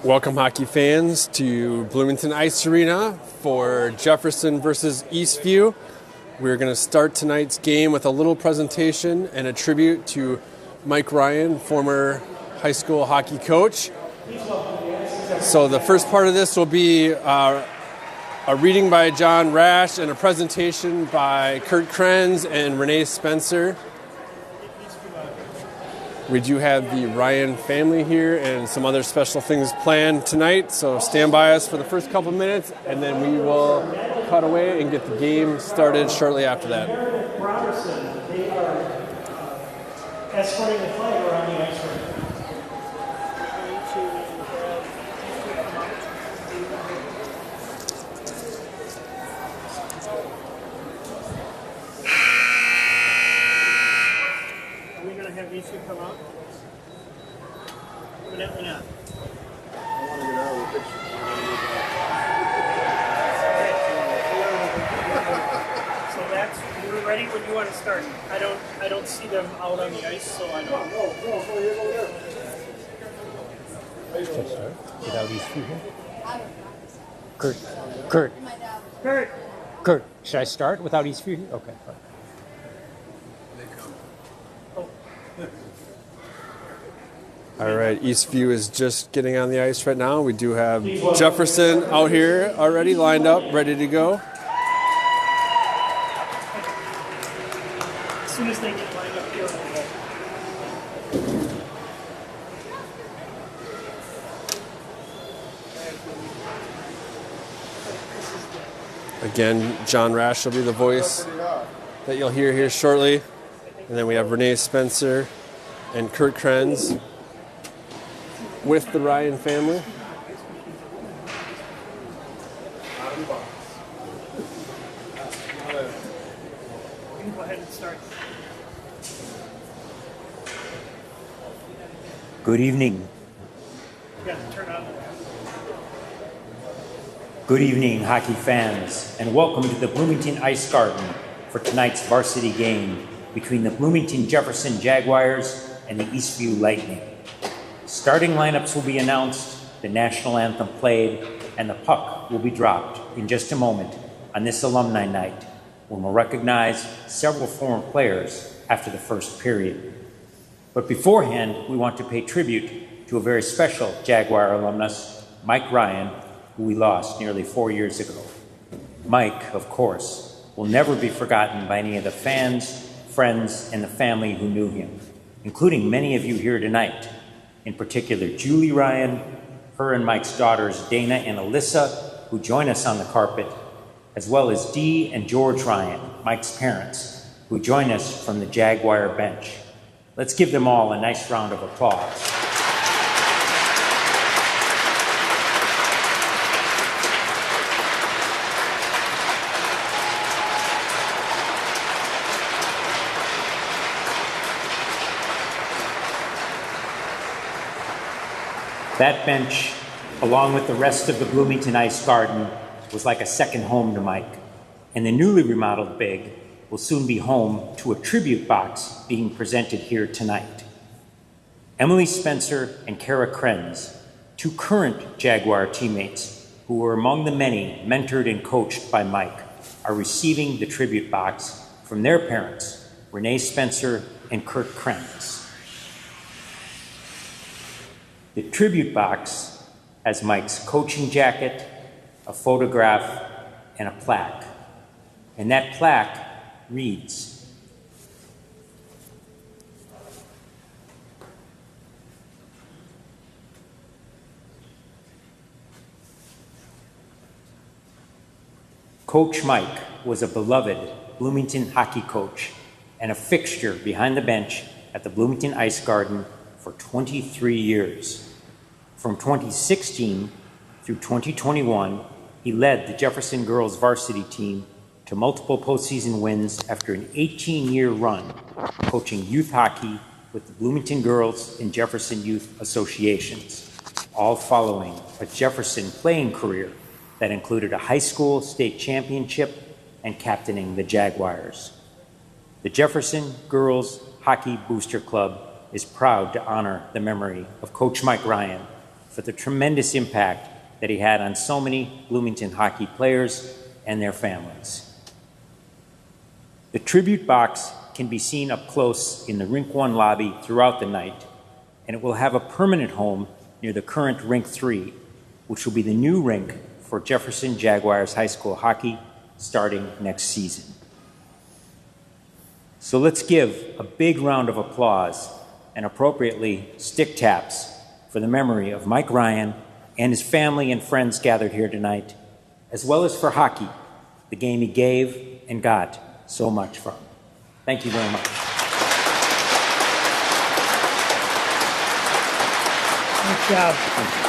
Welcome, hockey fans, to Bloomington Ice Arena for Jefferson versus Eastview. We're going to start tonight's game with a little presentation and a tribute to Mike Ryan, former high school hockey coach. So the first part of this will be a reading by John Rash and a presentation by Kurt Krenz and Renee Spencer. We do have the Ryan family here and some other special things planned tonight, so stand by us for the first couple minutes, and then we will cut away and get the game started shortly after that. They are escorting the flag around the ice rink. Are we going to have these two come out? Evidently not. I want to get out of the picture. So that's, we're ready when you want to start. I don't see them out on the ice, so I don't. No, here, go there. Without these two here? Kurt, should I start without Eastview here? Okay. All right, Eastview is just getting on the ice right now. We do have Jefferson out here already lined up, ready to go. As soon as they get lined up here, we'll go. Again, John Rash will be the voice that you'll hear here shortly. And then we have Renee Spencer and Kurt Krenz with the Ryan family. You can go ahead and start. Good evening. You got to turn on the Good evening, hockey fans, and welcome to the Bloomington Ice Garden for tonight's varsity game between the Bloomington Jefferson Jaguars and the Eastview Lightning. Starting lineups will be announced, the national anthem played, and the puck will be dropped in just a moment on this alumni night, when we'll recognize several former players after the first period. But beforehand, we want to pay tribute to a very special Jaguar alumnus, Mike Ryan, who we lost nearly 4 years ago. Mike, of course, will never be forgotten by any of the fans, friends, and the family who knew him, including many of you here tonight, in particular Julie Ryan, her and Mike's daughters Dana and Alyssa, who join us on the carpet, as well as Dee and George Ryan, Mike's parents, who join us from the Jaguar bench. Let's give them all a nice round of applause. That bench, along with the rest of the Bloomington Ice Garden, was like a second home to Mike. And the newly remodeled Big will soon be home to a tribute box being presented here tonight. Emily Spencer and Kara Krenz, two current Jaguar teammates who were among the many mentored and coached by Mike, are receiving the tribute box from their parents, Renee Spencer and Kurt Krenz. The tribute box has Mike's coaching jacket, a photograph, and a plaque. And that plaque reads, Coach Mike was a beloved Bloomington hockey coach and a fixture behind the bench at the Bloomington Ice Garden for 23 years. From 2016 through 2021, he led the Jefferson girls varsity team to multiple postseason wins after an 18-year run coaching youth hockey with the Bloomington Girls and Jefferson Youth Associations, all following a Jefferson playing career that included a high school state championship and captaining the Jaguars. The Jefferson Girls Hockey Booster Club is proud to honor the memory of Coach Mike Ryan for the tremendous impact that he had on so many Bloomington hockey players and their families. The tribute box can be seen up close in the Rink 1 lobby throughout the night, and it will have a permanent home near the current Rink 3, which will be the new rink for Jefferson Jaguars High School hockey starting next season. So let's give a big round of applause and appropriately stick taps for the memory of Mike Ryan and his family and friends gathered here tonight, as well as for hockey, the game he gave and got so much from. Thank you very much. Good job.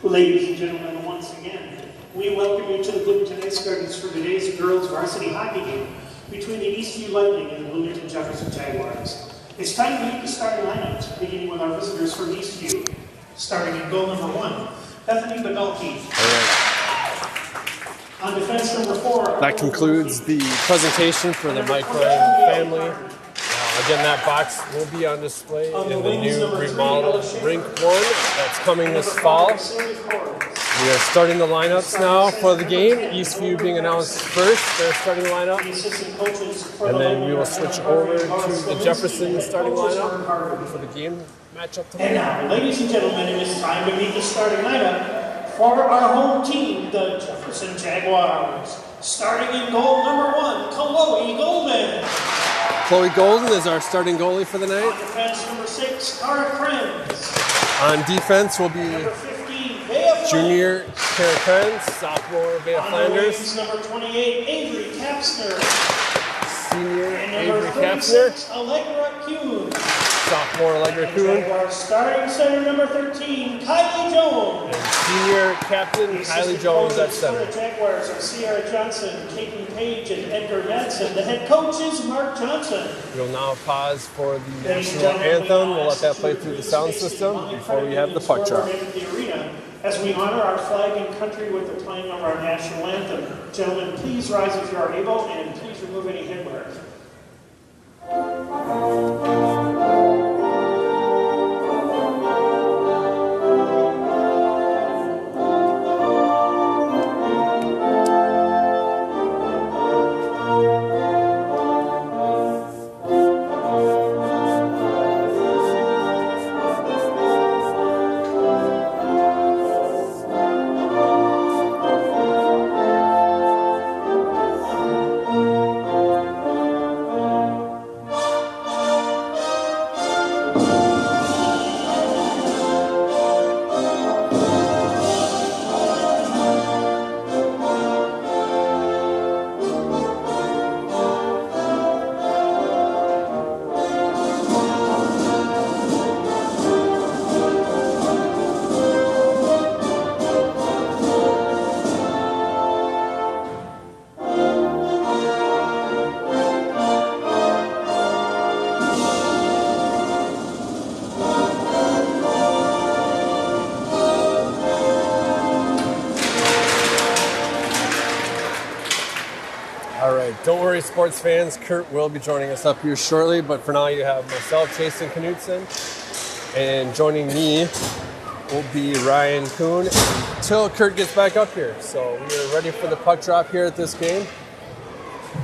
Ladies and gentlemen, once again, we welcome you to the Bloomington Ice Gardens for today's girls varsity hockey game between the Eastview Lightning and the Bloomington Jefferson Jaguars. It's time to meet the starting lineups, beginning with our visitors from Eastview. Starting in goal number 1, Bethany Badalki. On defense number 4. That concludes the presentation for the Mike Ryan family. Again, that box will be on display in the new remodeled Rink 1 that's coming this fall. We are starting the lineups now for the game. Eastview being announced first, their starting lineup. And then we will switch over to the Jefferson starting lineup for the game matchup tonight. And now, ladies and gentlemen, it is time to meet the starting lineup for our home team, the Jefferson Jaguars. Starting in goal number 1, Chloe Golden. Chloe Golden is our starting goalie for the night. On defense, number 6, Cara Krenz. On defense will be Number 15, Bea junior Cara Krenz, sophomore Bea On the Flanders, wings, number 28, Avery Kapsner. senior And number Avery Kapsner, 36, Allegra Kuhn. sophomore Allegra Kuhn, Jaguars starting center, number 13, Kylie Jones. and senior captain Kylie Jones at For center. the Jaguars are Sierra Johnson, Caitlin Page, and Edgar Madsen. The head coach is Mark Johnson. We'll now pause for the national anthem. We'll let that play through the sound system before we have the puck drop. As we honor our flag and country with the playing of our national anthem. Gentlemen, please rise if you are able, and please remove any headwear. Don't worry, sports fans. Kurt will be joining us up here shortly, but for now you have myself, Jason Knudsen, and joining me will be Ryan Kuhn until Kurt gets back up here. So we are ready for the puck drop here at this game.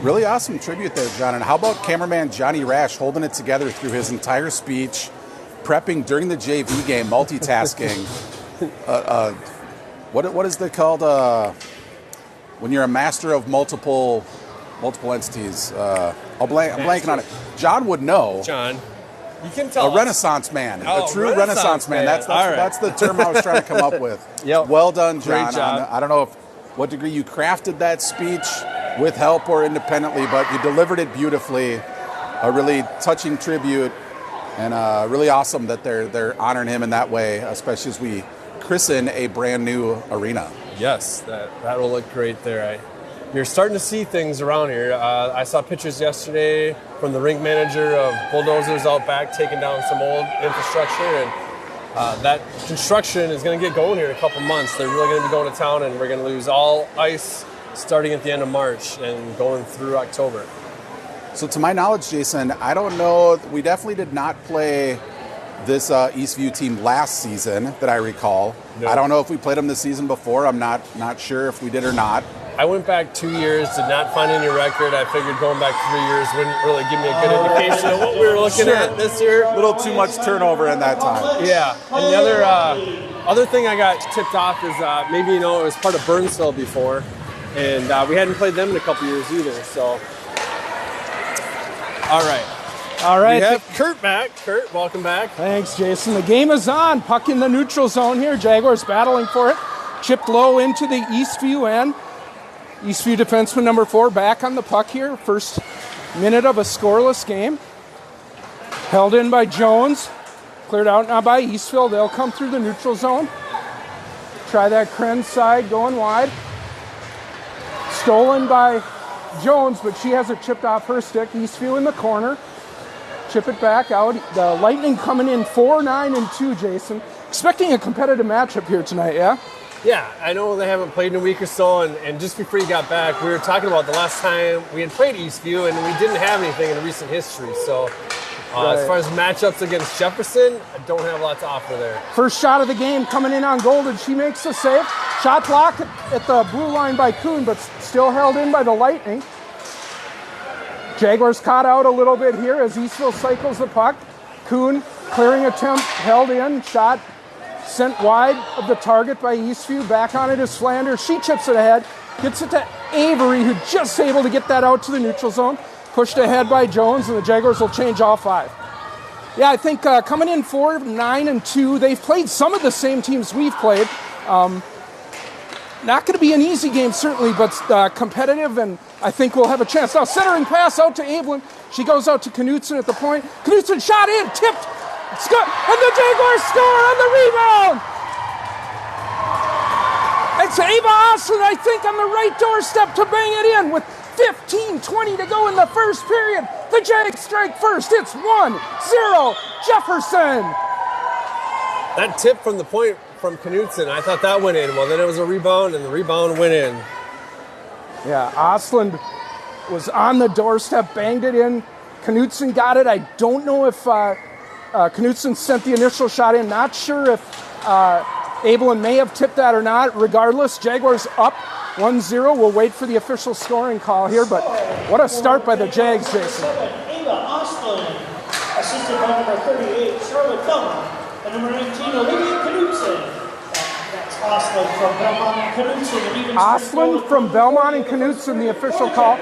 Really awesome tribute there, John. And how about cameraman Johnny Rash holding it together through his entire speech? prepping during the JV game, multitasking. What is it called? When you're a master of multiple entities. I'm blanking on it. John would know. John, you can tell a Renaissance man. Oh, A true Renaissance man. That's All right. that's the term I was trying to come up with. Yep. Well done, John. Great job. I don't know what degree you crafted that speech with help or independently, but you delivered it beautifully. A really touching tribute, and really awesome that they're honoring him in that way, especially as we christen a brand new arena. Yes, that will look great there. You're starting to see things around here. I saw pictures yesterday from the rink manager of bulldozers out back taking down some old infrastructure, and that construction is going to get going here in a couple months. They're really going to be going to town, and we're going to lose all ice starting at the end of March and going through October. So to my knowledge, Jason, I don't know. We definitely did not play this Eastview team last season that I recall. No. I don't know if we played them this season before. I'm not sure if we did or not. I went back 2 years, did not find any record. I figured going back 3 years wouldn't really give me a good indication of what we were looking at this year. A little too much turnover in that time. Yeah, and the other thing I got tipped off is maybe it was part of Burnsville before, and we hadn't played them in a couple years either. So, all right. We have Kurt back. Kurt, welcome back. Thanks, Jason. The game is on. Puck in the neutral zone here. Jaguars battling for it. Chipped low into the Eastview end. Eastview defenseman number 4 back on the puck here. First minute of a scoreless game. Held in by Jones. Cleared out now by Eastville. They'll come through the neutral zone. Try that Krenz side going wide. Stolen by Jones, but she has it chipped off her stick. Eastview in the corner. Chip it back out. The Lightning coming in 4-9-2, Jason. Expecting a competitive matchup here tonight, yeah? Yeah, I know they haven't played in a week or so, and just before you got back, we were talking about the last time we had played Eastview, and we didn't have anything in recent history. So as far as matchups against Jefferson, I don't have a lot to offer there. First shot of the game coming in on Golden. She makes the save. Shot blocked at the blue line by Kuhn, but still held in by the Lightning. Jaguars caught out a little bit here as Eastville cycles the puck. Kuhn, clearing attempt, held in. Shot sent wide of the target by Eastview. Back on it is Flanders. She chips it ahead. Gets it to Avery, who just able to get that out to the neutral zone. Pushed ahead by Jones, and the Jaguars will change all 5. Yeah, I think coming in 4-9-2, they've played some of the same teams we've played. Not going to be an easy game, certainly, but competitive, and I think we'll have a chance. Now, centering pass out to Evelyn. She goes out to Knutson at the point. Knutson shot in, tipped. It's good, and the Jaguars score on the rebound. It's Ava Oslin, I think, on the right doorstep to bang it in with 15-20 to go in the first period. The Jags strike first. It's 1-0 Jefferson. That tip from the point from Knutson, I thought that went in. Well, then it was a rebound, and the rebound went in. Yeah, Oslin was on the doorstep, banged it in. Knutson got it. I don't know if Knutson sent the initial shot in. Not sure if Abelin may have tipped that or not. Regardless, Jaguars up 1-0. We'll wait for the official scoring call here, but what a start by the Jags, Jason. Ava Oslin, assisted by number 38, Charlotte Feldman, and number 19, Olivia Knutson. That's Oslin from Belmont and Knutson. Oslin from Belmont and Knutson, the official call.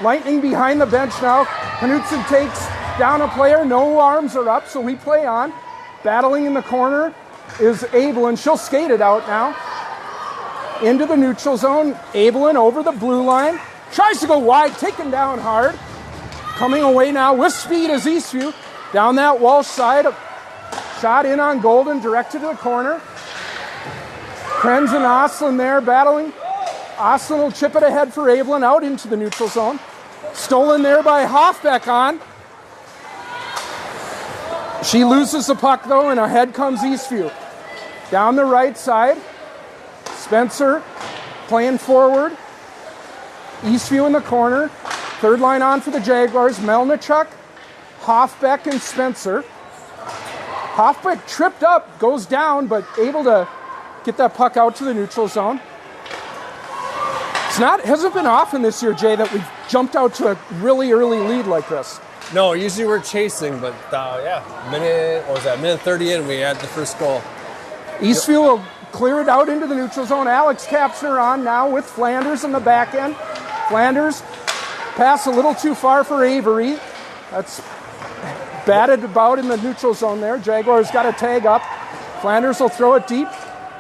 Lightning behind the bench now. Knutson takes down a player. No arms are up, so we play on. Battling in the corner is Abelin. She'll skate it out now. Into the neutral zone. Abelin over the blue line. Tries to go wide, taken down hard. Coming away now with speed is Eastview. Down that Walsh side. Shot in on Golden, directed to the corner. Krenz and Oslin there battling. Oslin will chip it ahead for Abelin out into the neutral zone. Stolen there by Hoffbeck on. She loses the puck though, and ahead comes Eastview. Down the right side. Spencer playing forward. Eastview in the corner. Third line on for the Jaguars. Melnichuk, Hoffbeck, and Spencer. Hoffbeck tripped up, goes down, but able to get that puck out to the neutral zone. Hasn't been often this year, Jay, that we've jumped out to a really early lead like this. No, usually we're chasing, but minute 30 in, we had the first goal. Eastview will clear it out into the neutral zone. Alex Kapsner on now with Flanders in the back end. Flanders pass a little too far for Avery. That's batted about in the neutral zone there. Jaguars got a tag up. Flanders will throw it deep.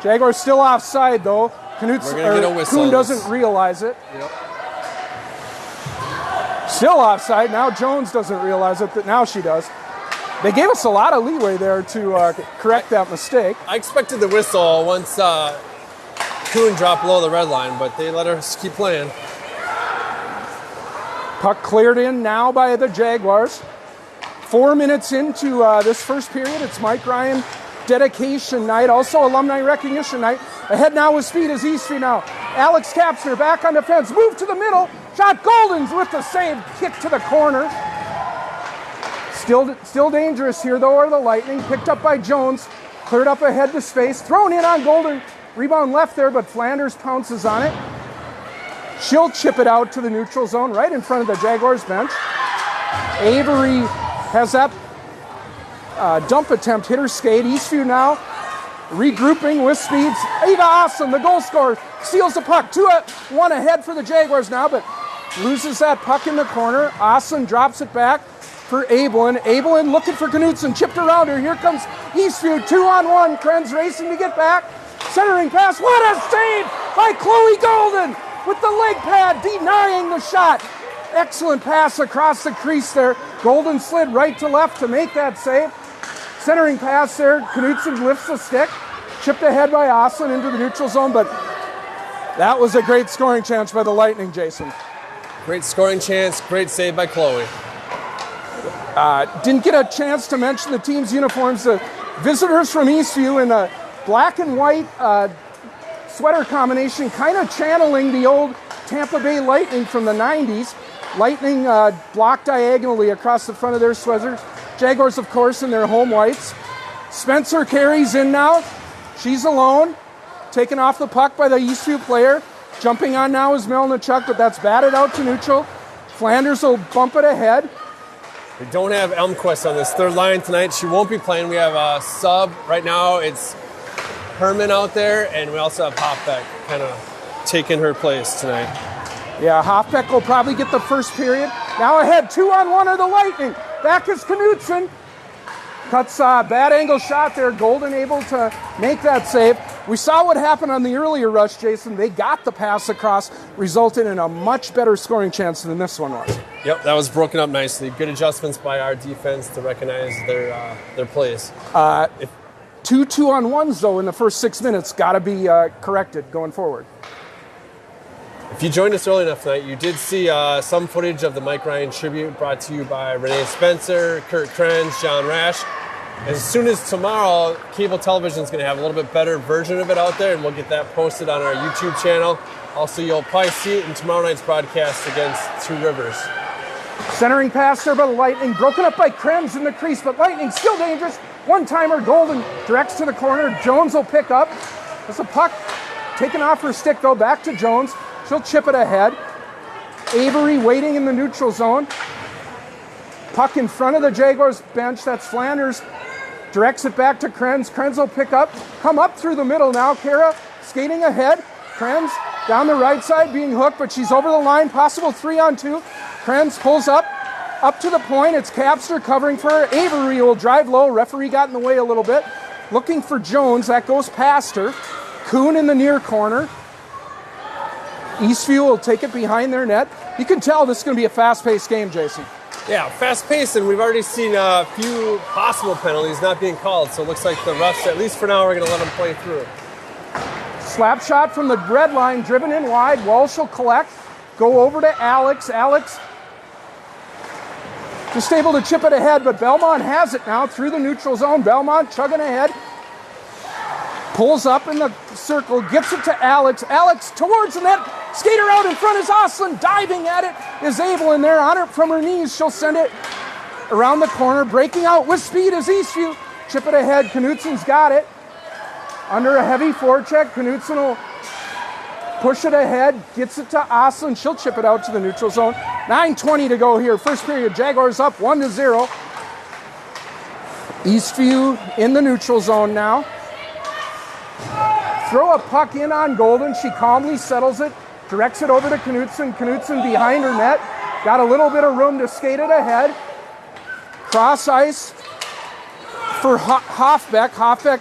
Jaguars still offside though. Kuhn doesn't realize it. Yep. Still offside. Now Jones doesn't realize it, but now she does. They gave us a lot of leeway there to correct that mistake. I expected the whistle once Kuhn dropped below the red line, but they let us keep playing. Puck cleared in now by the Jaguars. 4 minutes into this first period. It's Mike Ryan dedication night, also alumni recognition night. Ahead now with speed is Eastview now. Alex Kapsner back on defense, move to the middle. Shot Golden's with the save, kick to the corner. Still dangerous here though are the Lightning. Picked up by Jones, cleared up ahead to space, thrown in on Golden. Rebound left there, but Flanders pounces on it. She'll chip it out to the neutral zone right in front of the Jaguars bench. Avery has that dump attempt, hit her skate. Eastview now regrouping with speeds. Ava Awesome, the goal scorer, steals the puck. 2-1 ahead for the Jaguars now, but loses that puck in the corner. Awesome drops it back for Abelin. Abelin looking for Knutson, chipped around her. Here comes Eastview, 2-on-1. Krenz racing to get back. Centering pass, what a save by Chloe Golden with the leg pad denying the shot. Excellent pass across the crease there. Golden slid right to left to make that save. Centering pass there, Knutson lifts the stick. Chipped ahead by Oslin into the neutral zone, but that was a great scoring chance by the Lightning, Jason. Great scoring chance, great save by Chloe. Didn't get a chance to mention the team's uniforms. The visitors from Eastview in a black and white sweater combination, kind of channeling the old Tampa Bay Lightning from the 90s. Lightning blocked diagonally across the front of their sweaters. Jaguars, of course, in their home whites. Spencer carries in now. She's alone. Taken off the puck by the Eastview player. Jumping on now is Melnichuk, but that's batted out to neutral. Flanders will bump it ahead. We don't have Elmquist on this third line tonight. She won't be playing. We have a sub. Right now it's Herman out there, and we also have Hopbeck kind of taking her place tonight. Yeah, Hopbeck will probably get the first period. Now ahead, 2-on-1 of the Lightning. Back is Knutson. Cuts bad angle shot there. Golden able to make that save. We saw what happened on the earlier rush, Jason. They got the pass across, resulted in a much better scoring chance than this one was. Yep, that was broken up nicely. Good adjustments by our defense to recognize their plays. 2 2-on-1s, though, in the first 6 minutes. Got to be corrected going forward. If you joined us early enough tonight, you did see some footage of the Mike Ryan tribute brought to you by Renee Spencer, Kurt Krenz, John Rash. As soon as tomorrow, cable television is going to have a little bit better version of it out there, and we'll get that posted on our YouTube channel. Also, you'll probably see it in tomorrow night's broadcast against Two Rivers. Centering pass there by the Lightning, broken up by Krenz in the crease, but Lightning still dangerous. One-timer, Golden directs to the corner. Jones will pick up. There's a puck taken off her stick, though, back to Jones. She'll chip it ahead. Avery waiting in the neutral zone. Puck in front of the Jaguars bench. That's Flanders. Directs it back to Krenz. Krenz will pick up. Come up through the middle now. Kara skating ahead. Krenz down the right side being hooked, but she's over the line. Possible 3-on-2. Krenz pulls up to the point. It's Kapster covering for her. Avery will drive low. Referee got in the way a little bit. Looking for Jones. That goes past her. Kuhn in the near corner. Eastview will take it behind their net. You can tell this is going to be a fast-paced game, Jason. Yeah, fast-paced, and we've already seen a few possible penalties not being called, so it looks like the refs, at least for now, are going to let them play through. Slap shot from the red line, driven in wide. Walsh will collect. Go over to Alex. Alex just able to chip it ahead, but Belmont has it now through the neutral zone. Belmont chugging ahead. Pulls up in the circle, gets it to Alex. Alex towards the net. Skater out in front is Oslin. Diving at it is Abel in there. On her from her knees. She'll send it around the corner. Breaking out with speed is Eastview. Chip it ahead. Knutson's got it. Under a heavy forecheck. Knutson will push it ahead, gets it to Oslin. She'll chip it out to the neutral zone. 9:20 to go here. First period, Jaguars up 1-0. Eastview in the neutral zone now. Throw a puck in on Golden. She calmly settles it, directs it over to Knutson. Knutson behind her net. Got a little bit of room to skate it ahead. Cross ice for Hoffbeck. Hoffbeck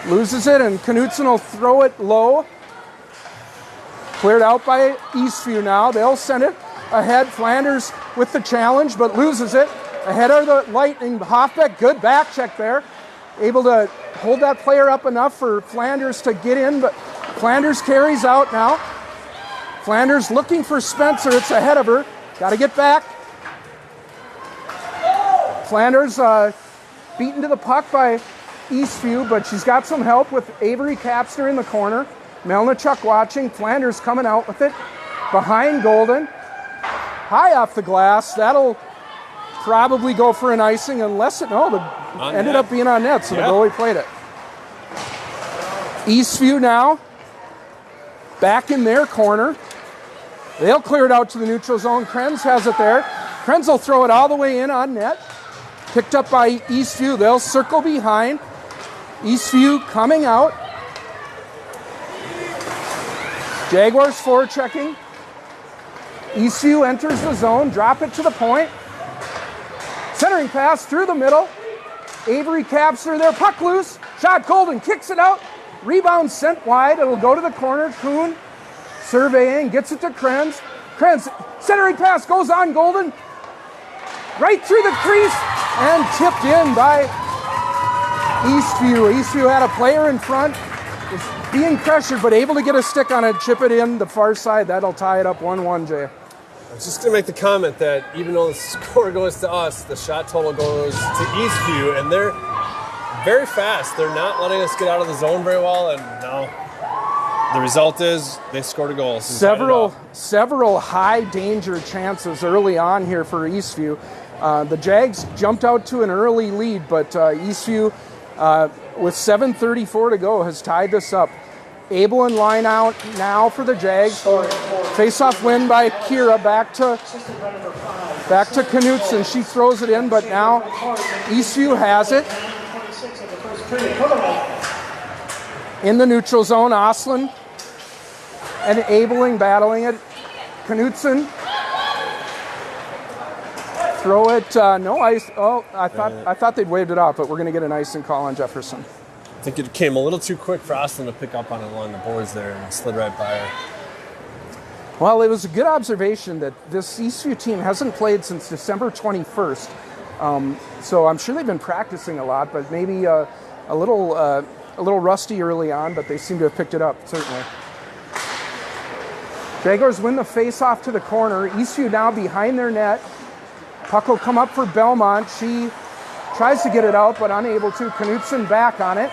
loses it, and Knutson will throw it low. Cleared out by Eastview now. They'll send it ahead. Flanders with the challenge, but loses it. Ahead of the Lightning. Hoffbeck, good back check there. Able to hold that player up enough for Flanders to get in, but Flanders carries out now. Flanders looking for Spencer. It's ahead of her. Got to get back. Flanders beaten to the puck by Eastview, but she's got some help with Avery Kapsner in the corner. Melnichuk watching. Flanders coming out with it. Behind Golden. High off the glass. That'll probably go for an icing unless it ended up being on net, so the goalie played it. Eastview now back in their corner. They'll clear it out to the neutral zone. Krenz has it there. Krenz will throw it all the way in on net. Picked up by Eastview. They'll circle behind. Eastview coming out. Jaguars forechecking. Eastview enters the zone. Drop it to the point. Centering pass through the middle. Avery Kapsner there. Puck loose. Shot Golden. Kicks it out. Rebound sent wide. It'll go to the corner. Kuhn surveying. Gets it to Krenz. Krenz. Centering pass goes on Golden. Right through the crease. And tipped in by Eastview. Eastview had a player in front. Was being pressured, but able to get a stick on it. Chip it in the far side. That'll tie it up 1-1, Jay. I was just going to make the comment that even though the score goes to us, the shot total goes to Eastview, and they're very fast. They're not letting us get out of the zone very well, and no. The result is they scored a goal. Several high danger chances early on here for Eastview. The Jags jumped out to an early lead, but Eastview, with 7:34 to go, has tied this up. Abel and line out now for the Jags. Face-off win by Kira back to Knutson. She throws it in, but now Eastview has it. In the neutral zone, Oslin and Abeling battling it. Knutson. Throw it, no ice. Oh, I thought they'd waved it off, but we're going to get an icing call on Jefferson. I think it came a little too quick for Austin to pick up on it along the boards there and slid right by her. Well, it was a good observation that this Eastview team hasn't played since December 21st. So I'm sure they've been practicing a lot, but maybe a little rusty early on, but they seem to have picked it up, certainly. Jaguars win the face-off to the corner. Eastview now behind their net. Puck will come up for Belmont. She tries to get it out, but unable to. Knutson back on it.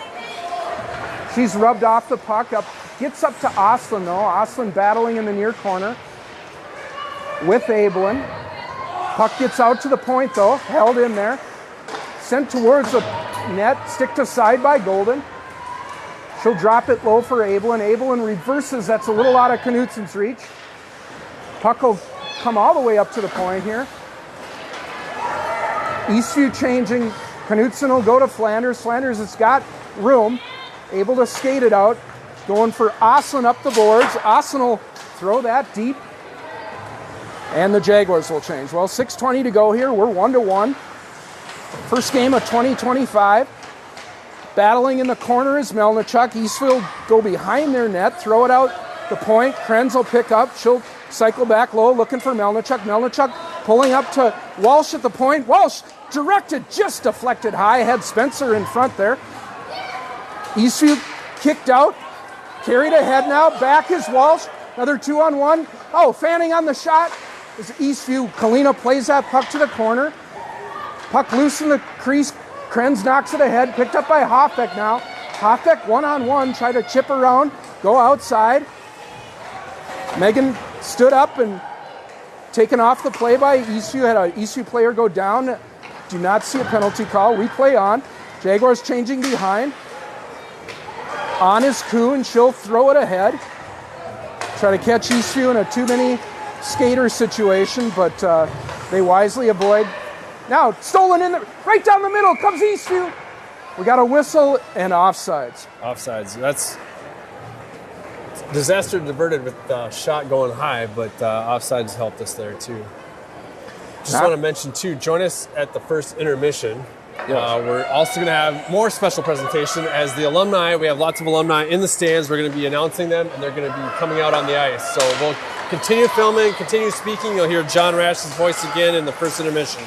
She's rubbed off the puck. Gets up to Oslin, though. Oslin battling in the near corner with Abelin. Puck gets out to the point, though. Held in there. Sent towards the net. Stick to side by Golden. She'll drop it low for Abelin. Abelin reverses. That's a little out of Knutson's reach. Puck will come all the way up to the point here. Eastview changing. Knutson will go to Flanders. Flanders has got room. Able to skate it out. Going for Oslin up the boards. Oslin will throw that deep. And the Jaguars will change. Well, 6:20 to go here. We're 1-1. First game of 2025. Battling in the corner is Melnichuk. Eastview go behind their net. Throw it out the point. Krenz will pick up. She'll cycle back low looking for Melnichuk. Melnichuk pulling up to Walsh at the point. Walsh directed, just deflected high. Had Spencer in front there. Eastview kicked out. Carried ahead now. Back is Walsh. Another 2-on-1. Oh, fanning on the shot is Eastview. Kalina plays that puck to the corner. Puck loose in the crease. Krenz knocks it ahead. Picked up by Hoffbeck now. Hoffbeck 1-on-1. Try to chip around. Go outside. Megan stood up and taken off the play by Eastview. Had an Eastview player go down. Do not see a penalty call. We play on. Jaguars changing behind. On is Kuhn. She'll throw it ahead. Try to catch Eastview in a too many skater situation, but they wisely avoid. Now, stolen in right down the middle comes Eastview. We got a whistle and offsides. Offsides. That's disaster diverted with the shot going high, but offsides helped us there too. Just want to mention too, join us at the first intermission. We're also going to have more special presentation as the alumni. We have lots of alumni in the stands. We're going to be announcing them, and they're going to be coming out on the ice. So we'll continue filming, continue speaking. You'll hear John Rash's voice again in the first intermission.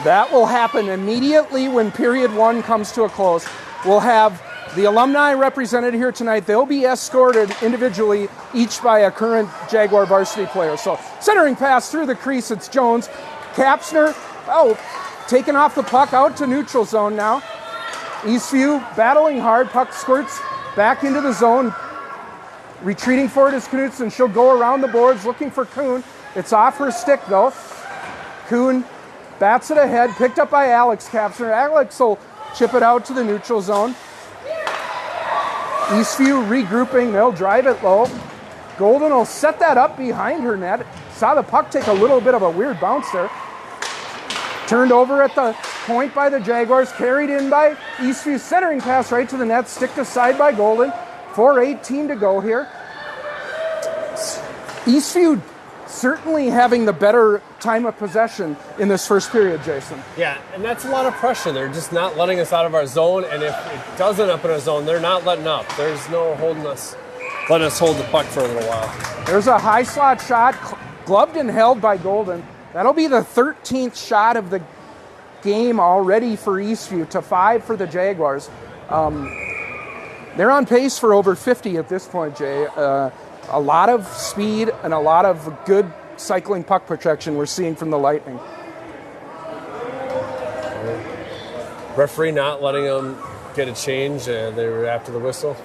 That will happen immediately when period 1 comes to a close. We'll have the alumni represented here tonight. They'll be escorted individually, each by a current Jaguar varsity player. So centering pass through the crease, it's Jones. Kapsner, taking off the puck out to neutral zone now. Eastview battling hard, puck squirts back into the zone. Retreating for it is Knutson. She'll go around the boards looking for Kuhn. It's off her stick though. Kuhn bats it ahead, picked up by Alex Kapsner. Alex will chip it out to the neutral zone. Eastview regrouping, they'll drive it low. Golden will set that up behind her net. Saw the puck take a little bit of a weird bounce there. Turned over at the point by the Jaguars, carried in by Eastview, centering pass right to the net, stick to side by Golden. 4:18 to go here. Eastview certainly having the better time of possession in this first period, Jason. Yeah, and that's a lot of pressure. They're just not letting us out of our zone, and if it does end up in our zone, they're not letting up. There's no letting us hold the puck for a little while. There's a high slot shot, gloved and held by Golden. That'll be the 13th shot of the game already for Eastview, to 5 for the Jaguars. They're on pace for over 50 at this point, Jay. A lot of speed and a lot of good cycling puck protection we're seeing from the Lightning. Referee not letting them get a change. They were after the whistle.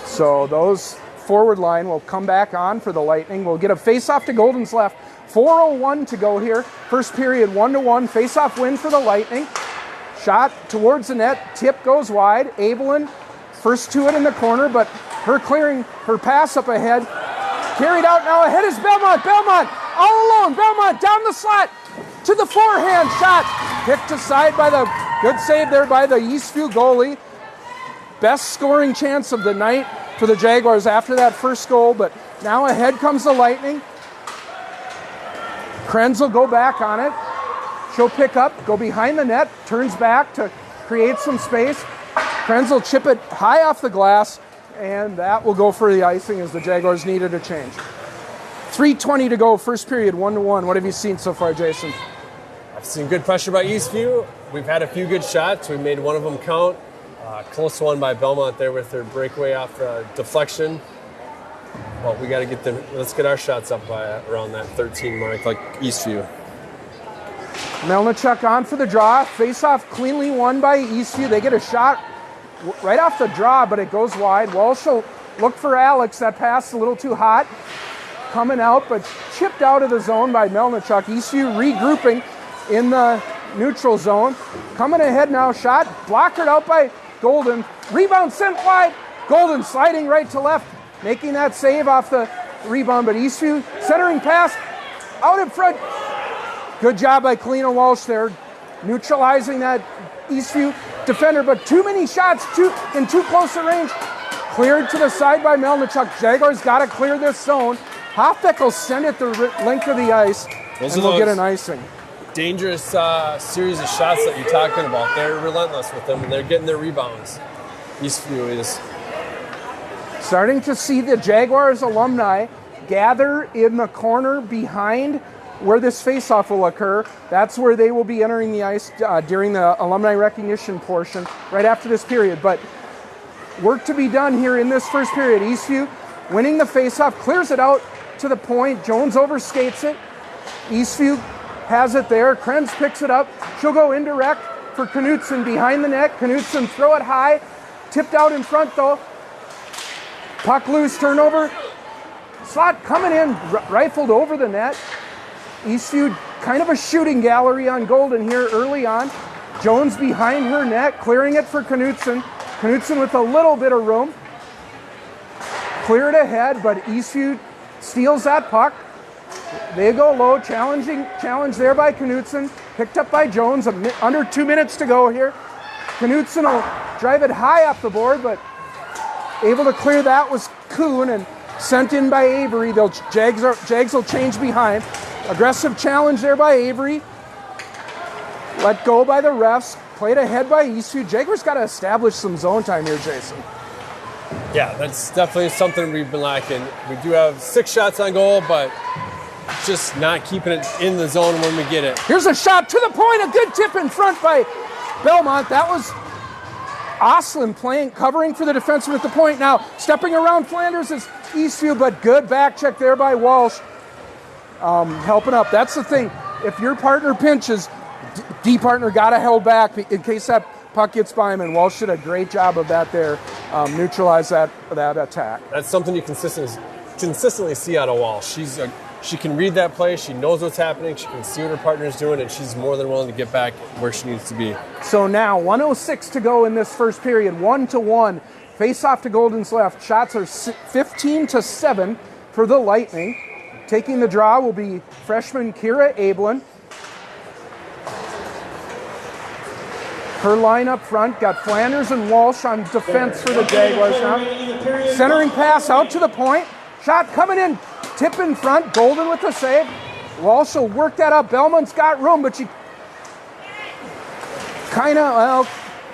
So those forward line will come back on for the Lightning. We'll get a face-off to Golden's left. 4:01 to go here. First period, 1-1. Face-off win for the Lightning. Shot towards the net. Tip goes wide. Abelin first to it in the corner, but her clearing her pass up ahead. Carried out now. Ahead is Belmont. Belmont all alone. Belmont down the slot to the forehand shot. Picked aside by the good save there by the Eastview goalie. Best scoring chance of the night for the Jaguars after that first goal, but now ahead comes the Lightning. Krenz will go back on it. She'll pick up, go behind the net, turns back to create some space. Krenz will chip it high off the glass, and that will go for the icing as the Jaguars needed a change. 3:20 to go, first period, 1-1. What have you seen so far, Jason? I've seen good pressure by Eastview. We've had a few good shots. We made one of them count. Close one by Belmont there with their breakaway off the deflection. Well, we got to get them. Let's get our shots up by around that 13 mark, like Eastview. Melnichuk on for the draw. Face-off cleanly won by Eastview. They get a shot right off the draw, but it goes wide. Walsh will look for Alex. That pass a little too hot. Coming out, but chipped out of the zone by Melnichuk. Eastview regrouping in the neutral zone. Coming ahead now. Shot blockered out by Golden. Rebound sent wide. Golden sliding right to left, making that save off the rebound, but Eastview centering pass out in front. Good job by Kalina Walsh there, neutralizing that Eastview defender, but too many shots in too close a range. Cleared to the side by Melnichuk. Jaguars got to clear this zone. Hoffbeck will send it the length of the ice, and we'll get an icing. Dangerous series of shots that you're talking about. They're relentless with them, and they're getting their rebounds. Eastview is starting to see the Jaguars alumni gather in the corner behind where this face-off will occur. That's where they will be entering the ice during the alumni recognition portion right after this period. But work to be done here in this first period. Eastview winning the face-off, clears it out to the point. Jones overskates it. Eastview has it there. Krenz picks it up. She'll go indirect for Knutson behind the net. Knutson throw it high. Tipped out in front though. Puck loose, turnover. Slot coming in, rifled over the net. Eastview kind of a shooting gallery on Golden here early on. Jones behind her net, clearing it for Knutson. Knutson with a little bit of room. cleared ahead, but Eastview steals that puck. They go low, challenge there by Knutson, picked up by Jones, under 2 minutes to go here. Knutson will drive it high up the board, but able to clear that was Kuhn, and sent in by Avery. Jags will change behind. Aggressive challenge there by Avery. Let go by the refs. Played ahead by Eastview. Jaguars got to establish some zone time here, Jason. Yeah, that's definitely something we've been lacking. We do have 6 shots on goal, but just not keeping it in the zone when we get it. Here's a shot to the point. A good tip in front by Belmont. That was Oslin covering for the defenseman at the point. Now stepping around Flanders is Eastview, but good back check there by Walsh. Helping up. That's the thing. If your partner pinches, D partner got to hold back in case that puck gets by him, and Walsh did a great job of that there. Neutralize that attack. That's something you consistently see out of Walsh. She can read that play. She knows what's happening. She can see what her partner's doing, and she's more than willing to get back where she needs to be. So now 1:06 to go in this first period. 1-1. Face off to Golden's left. Shots are 15-7 for the Lightning. Taking the draw will be freshman Kira Ablin. Her line up front got Flanders and Walsh on defense for the Jaguars now. Centering pass out to the point. Shot coming in. Tip in front. Golden with the save. Walsh will work that up. Belmont's got room, but she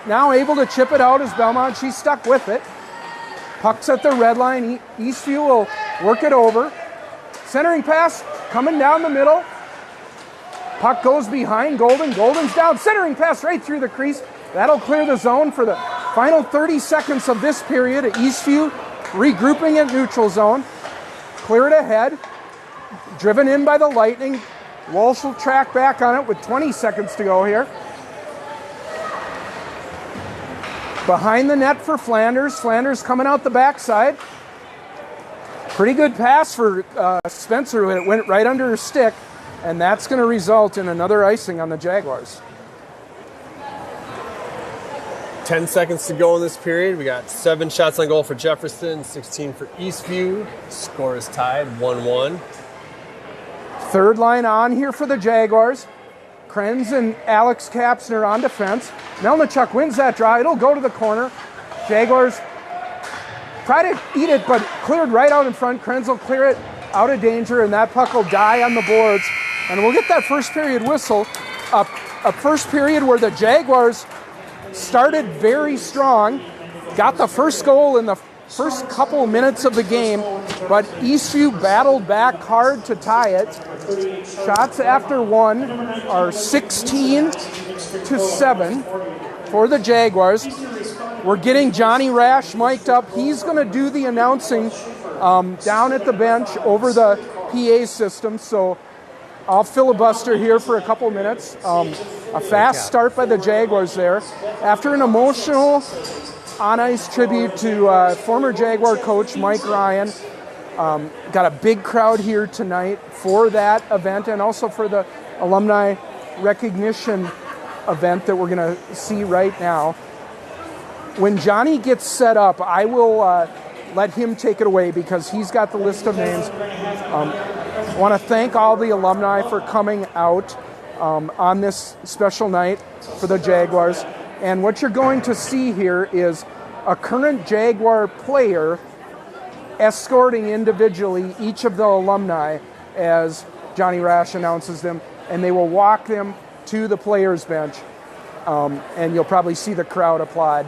now able to chip it out as Belmont. She's stuck with it. Puck's at the red line. Eastview will work it over. Centering pass coming down the middle. Puck goes behind Golden. Golden's down. Centering pass right through the crease. That'll clear the zone for the final 30 seconds of this period. Eastview regrouping at neutral zone. Clear it ahead. Driven in by the Lightning. Walsh will track back on it with 20 seconds to go here. Behind the net for Flanders. Flanders coming out the backside. Pretty good pass for Spencer. It went right under her stick, and that's going to result in another icing on the Jaguars. 10 seconds to go in this period. We got 7 shots on goal for Jefferson, 16 for Eastview. Score is tied, 1-1. Third line on here for the Jaguars. Krenz and Alex Kapsner on defense. Melnichuk wins that draw. It'll go to the corner. Jaguars try to eat it, but cleared right out in front. Krenz will clear it out of danger, and that puck will die on the boards. And we'll get that first period whistle. A first period where the Jaguars started very strong, got the first goal in the first couple minutes of the game, but Eastview battled back hard to tie it. Shots after 1 are 16-7 for the Jaguars. We're getting Johnny Rash mic'd up. He's going to do the announcing down at the bench over the PA system, so I'll filibuster here for a couple minutes. A fast start by the Jaguars there. After an emotional on-ice tribute to former Jaguar coach Mike Ryan. Got a big crowd here tonight for that event and also for the alumni recognition event that we're going to see right now. When Johnny gets set up, I will let him take it away because he's got the list of names. I want to thank all the alumni for coming out on this special night for the Jaguars. And what you're going to see here is a current Jaguar player escorting individually each of the alumni as Johnny Rash announces them, and they will walk them to the players' bench. And you'll probably see the crowd applaud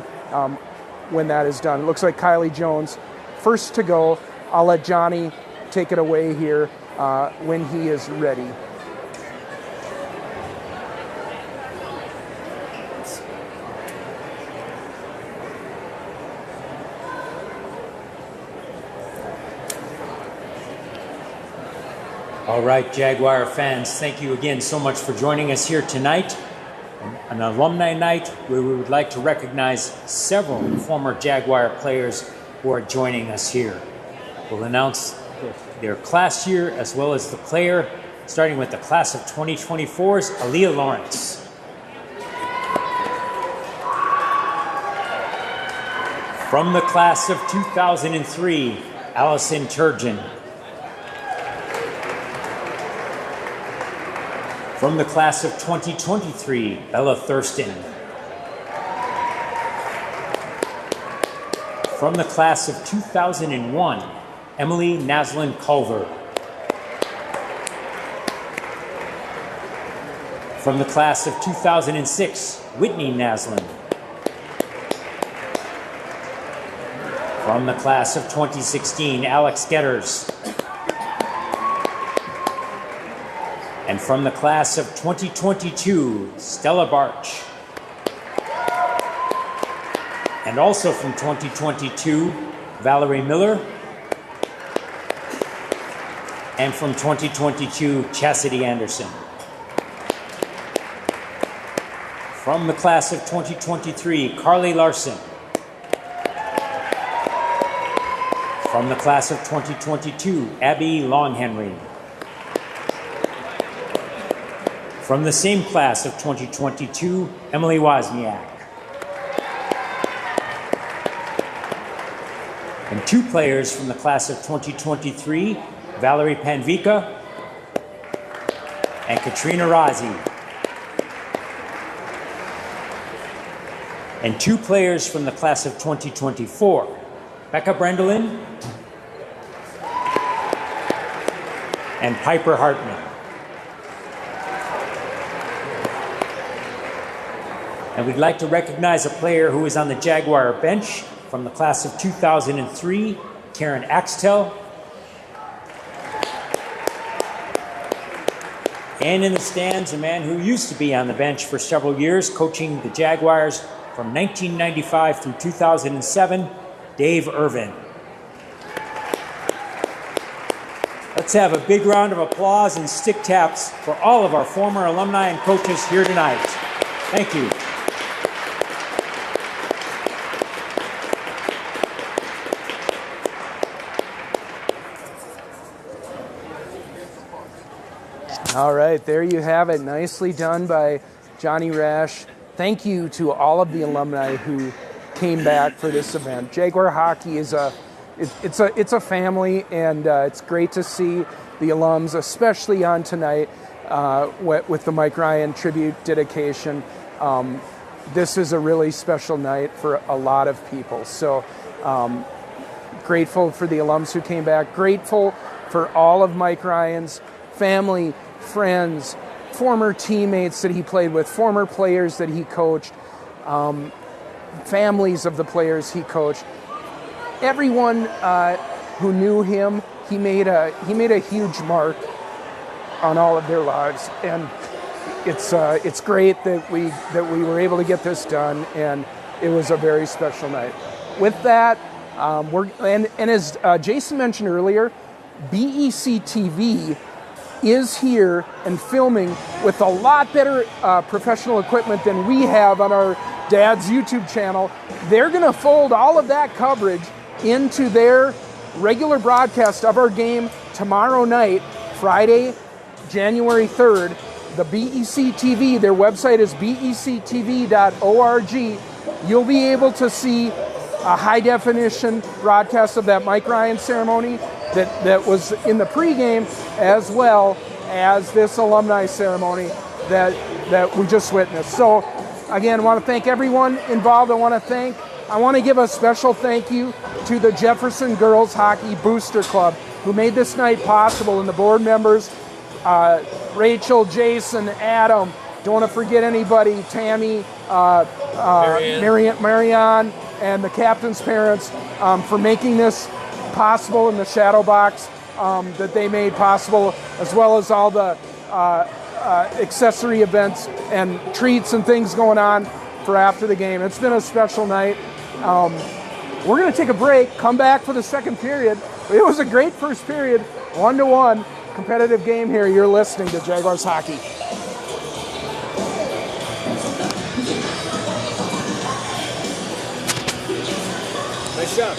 when that is done. It looks like Kylie Jones first to go. I'll let Johnny take it away here when he is ready. All right, Jaguar fans, thank you again so much for joining us here tonight. An alumni night where we would like to recognize several former Jaguar players who are joining us here. We'll announce their class year as well as the player, starting with the class of 2024's Aaliyah Lawrence. From the class of 2003, Allison Turgeon. From the class of 2023, Bella Thurston. From the class of 2001, Emily Naslin Culver. From the class of 2006, Whitney Naslin. From the class of 2016, Alex Getters. And from the class of 2022, Stella Barch. And also from 2022, Valerie Miller. And from 2022, Chastity Anderson. From the class of 2023, Carly Larson. From the class of 2022, Abby Longhenry. From the same class of 2022, Emily Wozniak. And 2 players from the class of 2023, Valerie Panvika and Katrina Razi. And 2 players from the class of 2024, Becca Brendelin and Piper Hartman. And we'd like to recognize a player who is on the Jaguar bench from the class of 2003, Karen Axtell. And in the stands, a man who used to be on the bench for several years, coaching the Jaguars from 1995 through 2007, Dave Irvin. Let's have a big round of applause and stick taps for all of our former alumni and coaches here tonight. Thank you. All right, there you have it. Nicely done by Johnny Rash. Thank you to all of the alumni who came back for this event. Jaguar hockey is it's a family, and it's great to see the alums, especially on tonight with the Mike Ryan tribute dedication. This is a really special night for a lot of people. So grateful for the alums who came back. Grateful for all of Mike Ryan's family, friends, former teammates that he played with, former players that he coached, families of the players he coached. Everyone who knew him, he made a huge mark on all of their lives, and it's great that we were able to get this done, and it was a very special night. With that, and as Jason mentioned earlier, BEC TV is here and filming with a lot better professional equipment than we have on our dad's YouTube channel. They're going to fold all of that coverage into their regular broadcast of our game tomorrow night, Friday, January 3rd. The BEC TV, their website is bectv.org. You'll be able to see a high-definition broadcast of that Mike Ryan ceremony that was in the pregame, as well as this alumni ceremony that we just witnessed. So, again, I want to thank everyone involved. I want to give a special thank you to the Jefferson Girls Hockey Booster Club, who made this night possible, and the board members, Rachel, Jason, Adam, don't want to forget anybody, Tammy, Marianne, and the captain's parents for making this possible in the shadow box that they made possible, as well as all the accessory events and treats and things going on for after the game. It's been a special night. We're going to take a break, come back for the second period. It was a great first period, 1-1 competitive game here. You're listening to Jaguars Hockey. Nice job.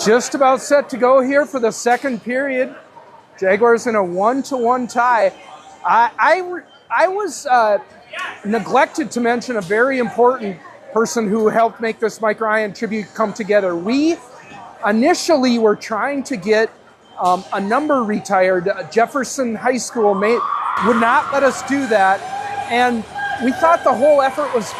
Just about set to go here for the second period. Jaguars in a 1-1 tie. I was neglected to mention a very important person who helped make this Mike Ryan tribute come together. We initially were trying to get a number retired. Jefferson High School would not let us do that, and we thought the whole effort was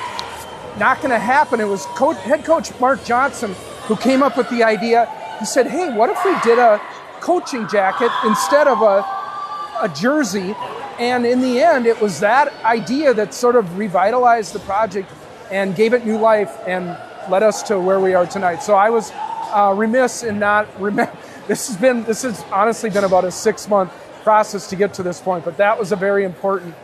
not going to happen. It was head coach Mark Johnson who came up with the idea. He said, hey, what if we did a coaching jacket instead of a jersey? And in the end, it was that idea that sort of revitalized the project and gave it new life and led us to where we are tonight. So I was remiss in not remember. This has honestly been about a 6-month process to get to this point, but that was a very important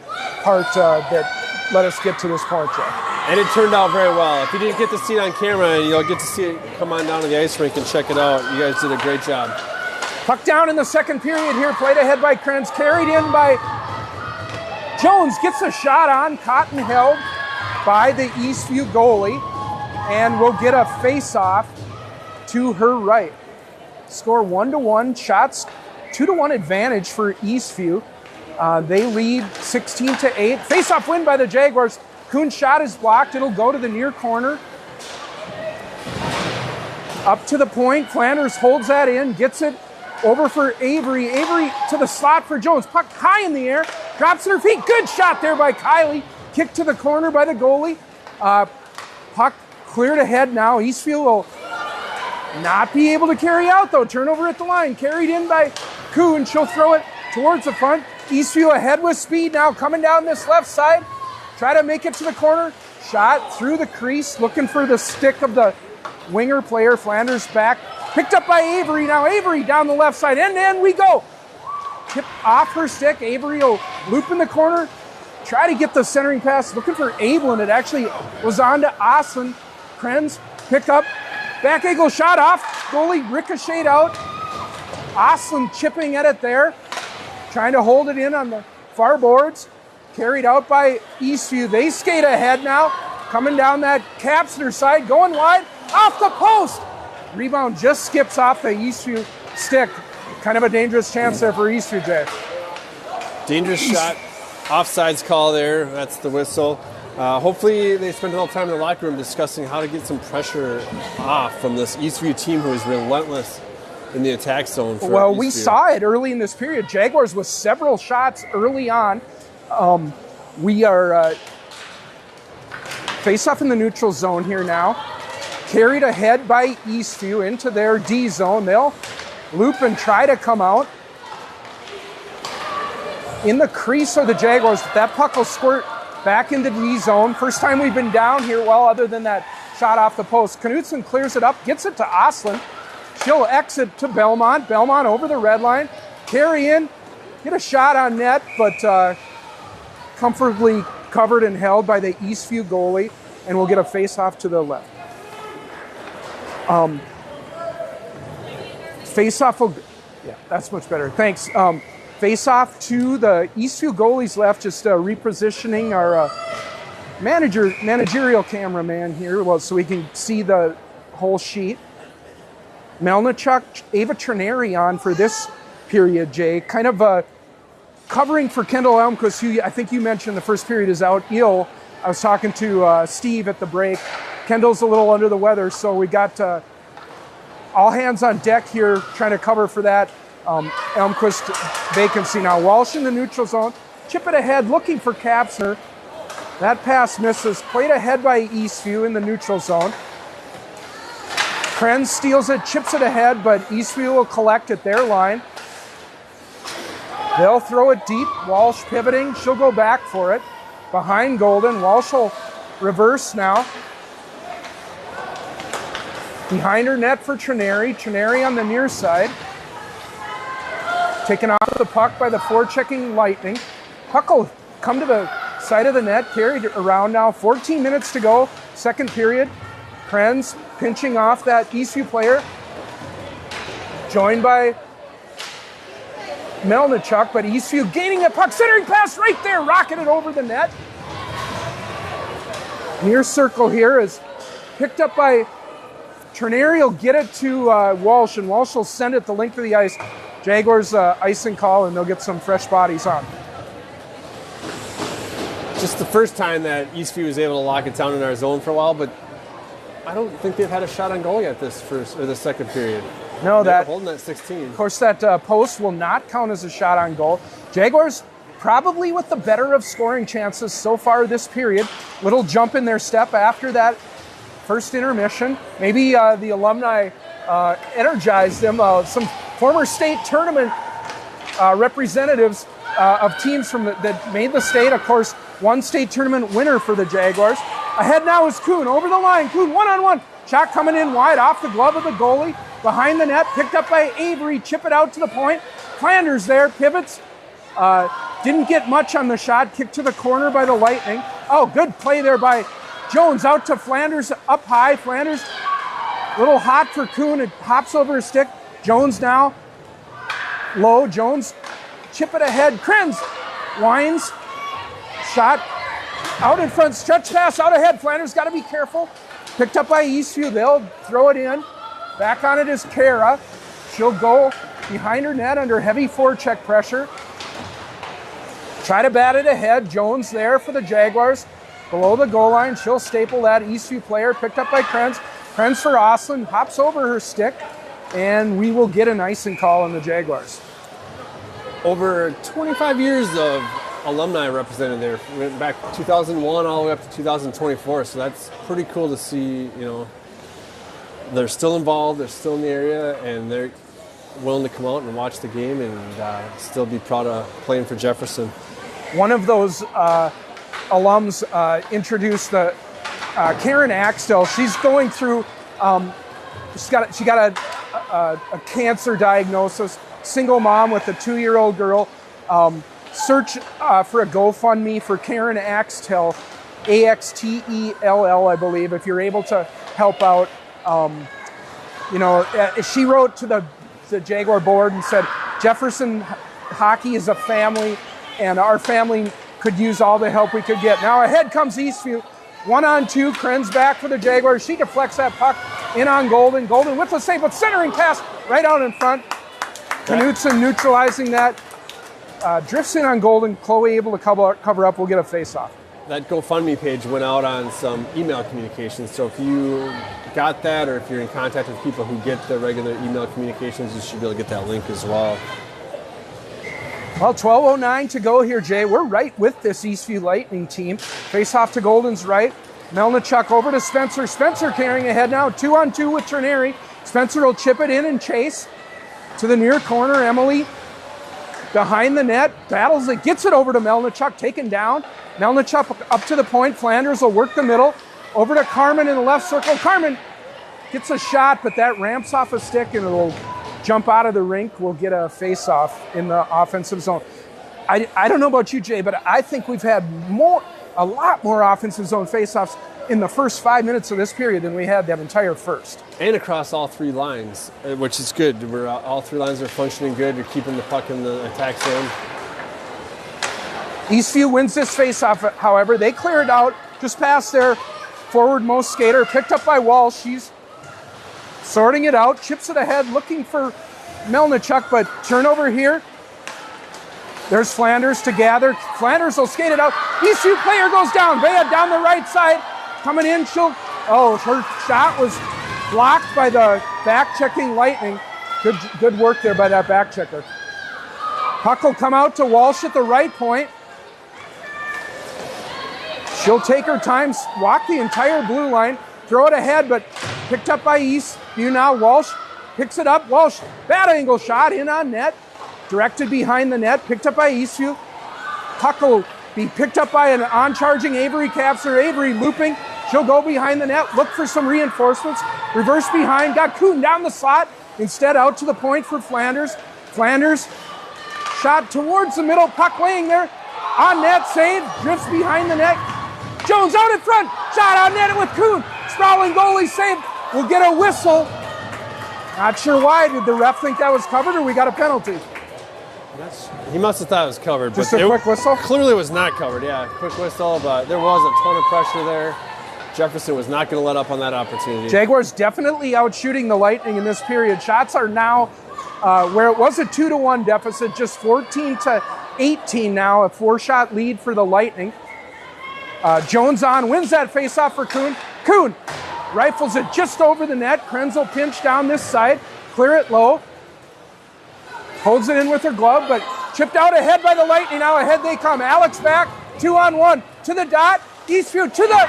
part that let us get to this point, Joe. And it turned out very well. If you didn't get to see it on camera, you'll get to see it. Come on down to the ice rink and check it out. You guys did a great job. Puck down in the second period here. Played ahead by Krenz. Carried in by Jones. Gets a shot on. Caught and held by the Eastview goalie. And will get a face-off to her right. Score 1-1. Shots 2-1 advantage for Eastview. They lead 16-8. Face-off win by the Jaguars. Kuhn's shot is blocked. It'll go to the near corner. Up to the point. Flanders holds that in. Gets it over for Avery. Avery to the slot for Jones. Puck high in the air. Drops at her feet. Good shot there by Kylie. Kick to the corner by the goalie. Puck cleared ahead now. Eastview will not be able to carry out, though. Turnover at the line. Carried in by Kuhn. She'll throw it towards the front. Eastview ahead with speed now. Coming down this left side. Try to make it to the corner. Shot through the crease. Looking for the stick of the winger player. Flanders back. Picked up by Avery. Now Avery down the left side. And we go. Tip off her stick. Avery will loop in the corner. Try to get the centering pass. Looking for Abelin. It actually was on to Oslin. Krenz pick up. Back angle shot off. Goalie ricocheted out. Oslin chipping at it there. Trying to hold it in on the far boards. Carried out by Eastview. They skate ahead now. Coming down that Capsner side. Going wide. Off the post. Rebound just skips off the Eastview stick. Kind of a dangerous chance there for Eastview, Jay. Dangerous shot. Offsides call there. That's the whistle. Hopefully they spend a little time in the locker room discussing how to get some pressure off from this Eastview team who is relentless in the attack zone. Well, we saw it early in this period. Jaguars with several shots early on. We are face off in the neutral zone here now. Carried ahead by Eastview into their D zone. They'll loop and try to come out. In the crease are the Jaguars. That puck will squirt back into D zone. First time we've been down here, well, other than that shot off the post. Knutson clears it up, gets it to Oslin. She'll exit to Belmont. Belmont over the red line. Carry in, get a shot on net, but comfortably covered and held by the Eastview goalie, and we'll get a face-off to the left. Face-off will, yeah, that's much better. Thanks. Face-off to the Eastview goalie's left, just repositioning our managerial cameraman here, well, so we can see the whole sheet. Melnichuk, Ava Trineri on for this period, Jay. Kind of covering for Kendall Elmquist, who I think you mentioned the first period is out ill. I was talking to Steve at the break. Kendall's a little under the weather, so we got all hands on deck here trying to cover for that Elmquist vacancy. Now Walsh in the neutral zone. Chip it ahead, looking for Kapsner. That pass misses. Played ahead by Eastview in the neutral zone. Krenz steals it, chips it ahead, but Eastview will collect at their line. They'll throw it deep. Walsh pivoting. She'll go back for it. Behind Golden. Walsh will reverse now. Behind her net for Trineri. Trineri on the near side. Taken off the puck by the forechecking Lightning. Puck will come to the side of the net. Carried around now. 14 minutes to go. Second period. Krenz pinching off that Eastview player. Joined by Melnichuk, but Eastview gaining the puck. Centering pass right there. Rocketed over the net. Near circle here is picked up by Ternary. Will get it to Walsh, and Walsh will send it the length of the ice. Jaguars icing call, and they'll get some fresh bodies on. Just the first time that Eastview was able to lock it down in our zone for a while, but I don't think they've had a shot on goal yet this first or the second period. No, They're that holding that 16. Of course, that post will not count as a shot on goal. Jaguars probably with the better of scoring chances so far this period. Little jump in their step after that first intermission. Maybe the alumni energized them. Some former state tournament representatives of teams from that made the state. Of course, one state tournament winner for the Jaguars. Ahead now is Kuhn over the line. Kuhn one-on-one. Shot coming in wide off the glove of the goalie. Behind the net, picked up by Avery. Chip it out to the point. Flanders there, pivots. Didn't get much on the shot. Kicked to the corner by the Lightning. Oh, good play there by Jones. Out to Flanders, up high. Flanders, a little hot for Kuhn. It hops over his stick. Jones now, low. Jones, chip it ahead. Krenz winds. Shot out in front. Stretch pass out ahead. Flanders got to be careful. Picked up by Eastview. They'll throw it in. Back on it is Kara. She'll go behind her net under heavy forecheck pressure. Try to bat it ahead. Jones there for the Jaguars. Below the goal line. She'll staple that Eastview player. Picked up by Krenz. Krenz for Oslin. Hops over her stick. And we will get an icing call on the Jaguars. Over 25 years of alumni represented there. Went back 2001 all the way up to 2024. So that's pretty cool to see, you know. They're still involved, they're still in the area, and they're willing to come out and watch the game and still be proud of playing for Jefferson. One of those alums introduced the Karen Axtell. She's going through, she got a cancer diagnosis, single mom with a 2-year-old girl. Search for a GoFundMe for Karen Axtell, Axtell, I believe, if you're able to help out. She wrote to the Jaguar board and said, Jefferson hockey is a family, and our family could use all the help we could get. Now ahead comes Eastview. 1-on-2, Krenz back for the Jaguars. She deflects that puck in on Golden. Golden with the save, but centering pass right out in front. Knutson neutralizing that. Drifts in on Golden. Chloe able to cover up. We'll get a face-off. That GoFundMe page went out on some email communications, so if you got that or if you're in contact with people who get the regular email communications, you should be able to get that link as well. Well, 12:09 to go here, Jay. We're right with this Eastview Lightning team. Face off to Golden's right. Melnichuk over to Spencer. Spencer carrying ahead now. 2-on-2 with Ternary. Spencer will chip it in and chase to the near corner. Emily behind the net. Battles it. Gets it over to Melnichuk. Taken down. Melnichuk up to the point. Flanders will work the middle. Over to Carmen in the left circle. Carmen gets a shot, but that ramps off a stick and it'll jump out of the rink. We'll get a face-off in the offensive zone. I don't know about you, Jay, but I think we've had a lot more offensive zone face-offs in the first 5 minutes of this period than we had that entire first. And across all three lines, which is good. All three lines are functioning good. You're keeping the puck in the attack zone. Eastview wins this face-off, however. They clear it out just past their forward-most skater. Picked up by Walsh. She's sorting it out. Chips it ahead, looking for Melnichuk, but turnover here. There's Flanders to gather. Flanders will skate it out. Eastview player goes down. Bea down the right side. Coming in, her shot was blocked by the back-checking Lightning. Good work there by that back-checker. Puck will come out to Walsh at the right point. She'll take her time, walk the entire blue line, throw it ahead, but picked up by Eastview now. Walsh picks it up. Walsh, bad angle shot in on net. Directed behind the net, picked up by Eastview. Puck will be picked up by an on-charging Avery Capser. Avery looping. She'll go behind the net, look for some reinforcements. Reverse behind, got Kuhn down the slot. Instead, out to the point for Flanders. Flanders, shot towards the middle, puck laying there. On net, save, drifts behind the net. Jones out in front, shot on net with Kuhn. Sprawling goalie save, we'll get a whistle. Not sure why, did the ref think that was covered or we got a penalty? He must have thought it was covered. Just but a quick whistle? Clearly was not covered, yeah. Quick whistle, but there was a ton of pressure there. Jefferson was not going to let up on that opportunity. Jaguars definitely out shooting the Lightning in this period. Shots are now, where it was a 2-1 deficit, just 14-18 now, a 4-shot lead for the Lightning. Jones on, wins that faceoff for Kuhn. Kuhn rifles it just over the net. Krenzel pinch down this side, clear it low. Holds it in with her glove, but chipped out ahead by the Lightning. Now ahead they come. Alex back, 2-on-1 to the dot. Eastview to the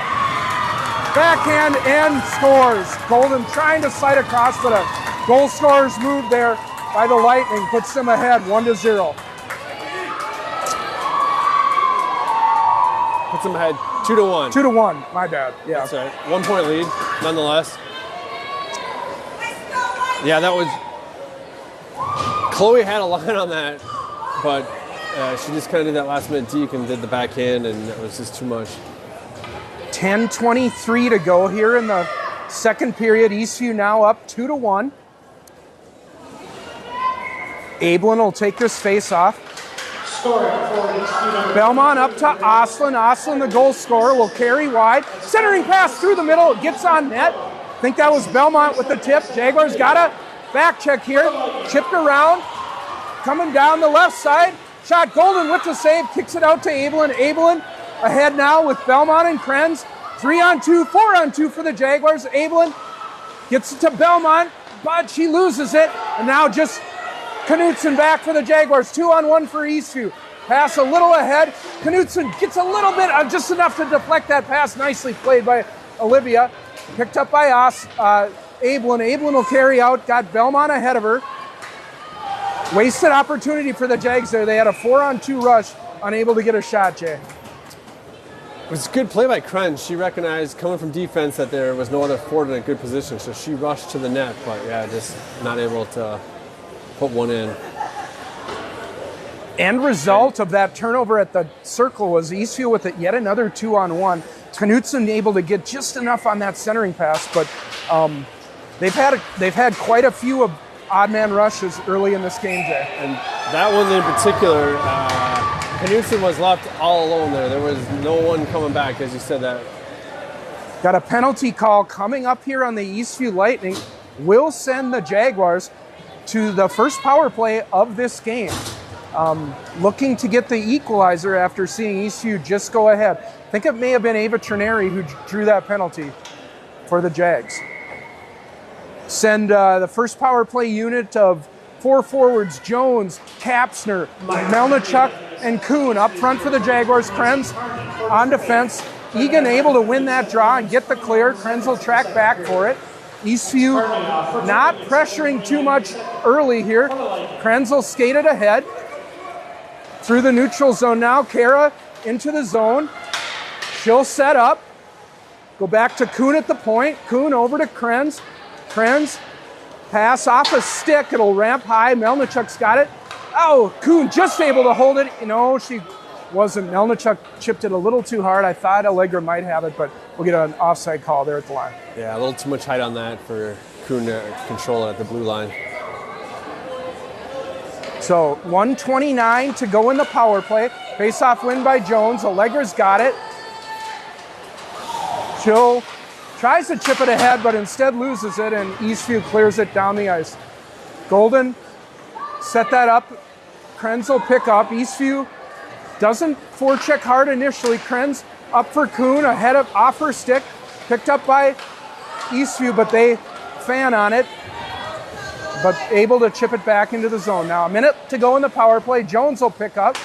backhand and scores. Golden trying to slide across, but a goal scorer's move there by the Lightning puts them ahead 1-0. Puts them ahead 2-1. 2-1, my bad. Yeah. That's right. 1 point lead, nonetheless. Yeah, that was. Chloe had a line on that, but she just kind of did that last minute deke and did the backhand, and it was just too much. 10:23 to go here in the second period. Eastview now up 2-1. Ablin will take this face off. Belmont up to Oslin. Oslin, the goal scorer, will carry wide. Centering pass through the middle. It gets on net. I think that was Belmont with the tip. Jaguars got a back check here. Chipped around. Coming down the left side. Shot Golden with the save. Kicks it out to Ablin. Ablin ahead now with Belmont and Krenz. 3-on-2, 4-on-2 for the Jaguars. Ablin gets it to Belmont, but she loses it. And now just Knutson back for the Jaguars. 2-on-1 for Eastview. Pass a little ahead. Knutson gets a little bit, just enough to deflect that pass. Nicely played by Olivia. Picked up by Ablin. Ablin will carry out. Got Belmont ahead of her. Wasted opportunity for the Jags there. They had a 4-on-2 rush, unable to get a shot, Jay. It was a good play by Krenz. She recognized coming from defense that there was no other forward in a good position, so she rushed to the net, but yeah, just not able to put one in. End result of that turnover at the circle was Eastview with it yet another 2-on-1. Knutson able to get just enough on that centering pass, but they've had quite a few of odd man rushes early in this game, Jay. And that one in particular, Knutson was left all alone there. There was no one coming back, as you said that. Got a penalty call coming up here on the Eastview Lightning. Will send the Jaguars to the first power play of this game. Looking to get the equalizer after seeing Eastview just go ahead. I think it may have been Ava Trineri who drew that penalty for the Jags. Send the first power play unit of 4 forwards, Jones, Kapsner, Melnichuk, and Kuhn up front for the Jaguars. Krenz on defense. Egan able to win that draw and get the clear. Krenz will track back for it. Eastview not pressuring too much early here. Krenz will skate it ahead. Through the neutral zone now. Kara into the zone. She'll set up. Go back to Kuhn at the point. Kuhn over to Krenz. Krenz, pass off a stick. It'll ramp high. Melnichuk's got it. Oh, Kuhn just able to hold it. No, she wasn't. Melnichuk chipped it a little too hard. I thought Allegra might have it, but we'll get an offside call there at the line. Yeah, a little too much height on that for Kuhn to control it at the blue line. So 1:29 to go in the power play. Face-off win by Jones. Allegra's got it. She'll tries to chip it ahead, but instead loses it, and Eastview clears it down the ice. Golden set that up. Krenz will pick up. Eastview doesn't forecheck hard initially. Krenz up for Kuhn, ahead of off her stick. Picked up by Eastview, but they fan on it. But able to chip it back into the zone. Now a minute to go in the power play. Jones will pick up.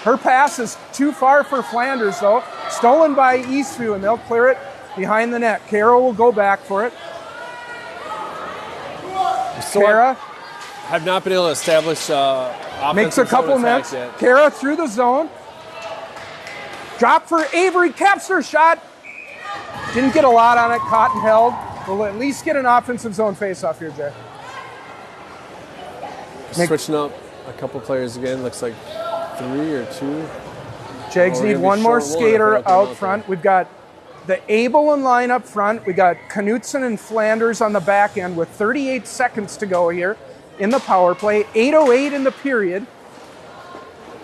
Her pass is too far for Flanders, though. Stolen by Eastview, and they'll clear it behind the net. Kara will go back for it. Kara have not been able to establish makes a couple nets. Kara through the zone. Drop for Avery. Kapsner shot. Didn't get a lot on it. Caught and held. We'll at least get an offensive zone face-off here, Jay. Switching up a couple players again. Looks like 3 or 2. Jags need one more skater out front. We've got the Abelin line up front. We got Knutson and Flanders on the back end with 38 seconds to go here in the power play. 8:08 in the period.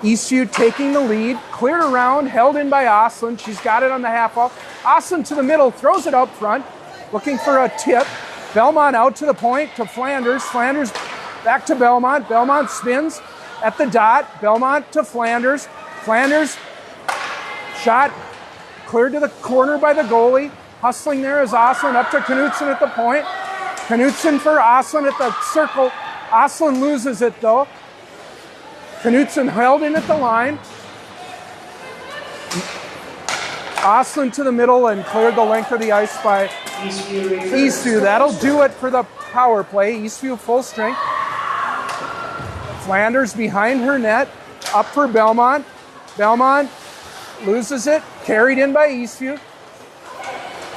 Eastview taking the lead, cleared around, held in by Oslin. She's got it on the half wall. Oslin to the middle, throws it up front, looking for a tip. Belmont out to the point to Flanders. Flanders back to Belmont. Belmont spins at the dot. Belmont to Flanders. Flanders shot cleared to the corner by the goalie. Hustling there is Oslin up to Knutson at the point. Knutson for Oslin at the circle. Oslin loses it though. Knutson held in at the line. Oslin to the middle and cleared the length of the ice by Eastview. That'll do it for the power play. Eastview full strength. Flanders behind her net. Up for Belmont. Belmont loses it. Carried in by Eastview.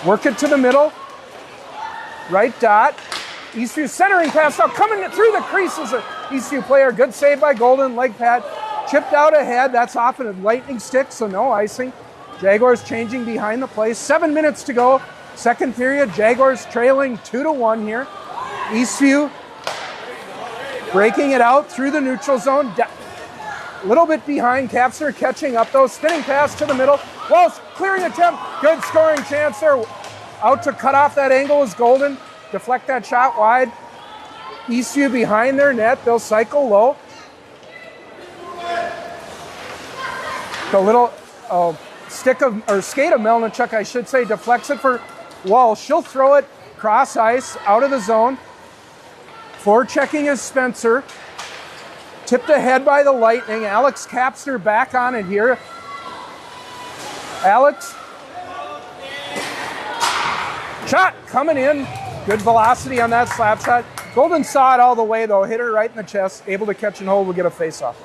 Work it to the middle. Right dot. Eastview centering pass now coming through the creases. Eastview player. Good save by Golden. Leg pad. Chipped out ahead. That's off a lightning stick, so no icing. Jaguars changing behind the play. 7 minutes to go. Second period. Jaguars trailing 2-1 here. Eastview breaking it out through the neutral zone. A little bit behind. Capster catching up though. Spinning pass to the middle. Walsh clearing attempt. Good scoring chance there. Out to cut off that angle is Golden. Deflect that shot wide. Eastview behind their net. They'll cycle low. The little skate of Melnichuk, I should say, deflects it for Walsh. She'll throw it cross ice out of the zone. Forechecking is Spencer. Tipped ahead by the Lightning. Alex Capster back on it here. Alex. Shot coming in. Good velocity on that slap shot. Golden saw it all the way though. Hit her right in the chest. Able to catch and hold. Will get a face-off.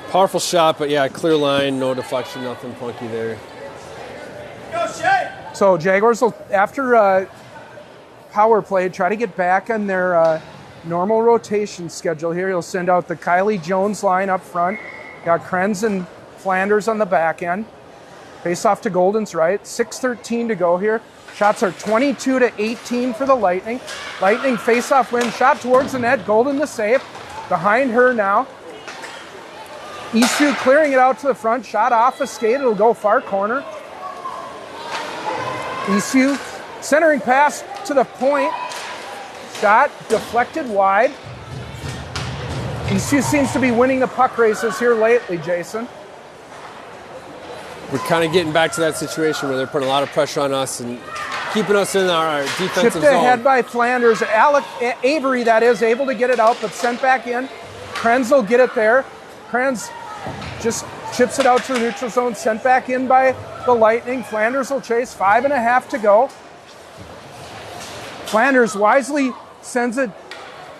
Powerful shot, but yeah, clear line, no deflection, nothing funky there. So Jaguars will, after power play, try to get back on their normal rotation schedule here. He'll send out the Kylie Jones line up front. Got Krenz and Flanders on the back end. Face off to Golden's right. 6:13 to go here. Shots are 22-18 for the Lightning. Lightning face-off win. Shot towards the net. Golden the save. Behind her now. Eastview clearing it out to the front. Shot off a skate. It'll go far corner. Eastview centering pass to the point. Shot deflected wide. Eastview seems to be winning the puck races here lately, Jason. We're kind of getting back to that situation where they're putting a lot of pressure on us and keeping us in our defensive zone. Chipped ahead by Flanders. Avery, that is, able to get it out, but sent back in. Krenz will get it there. Krenz just chips it out to the neutral zone, sent back in by the Lightning. Flanders will chase, 5.5 to go. Flanders wisely sends it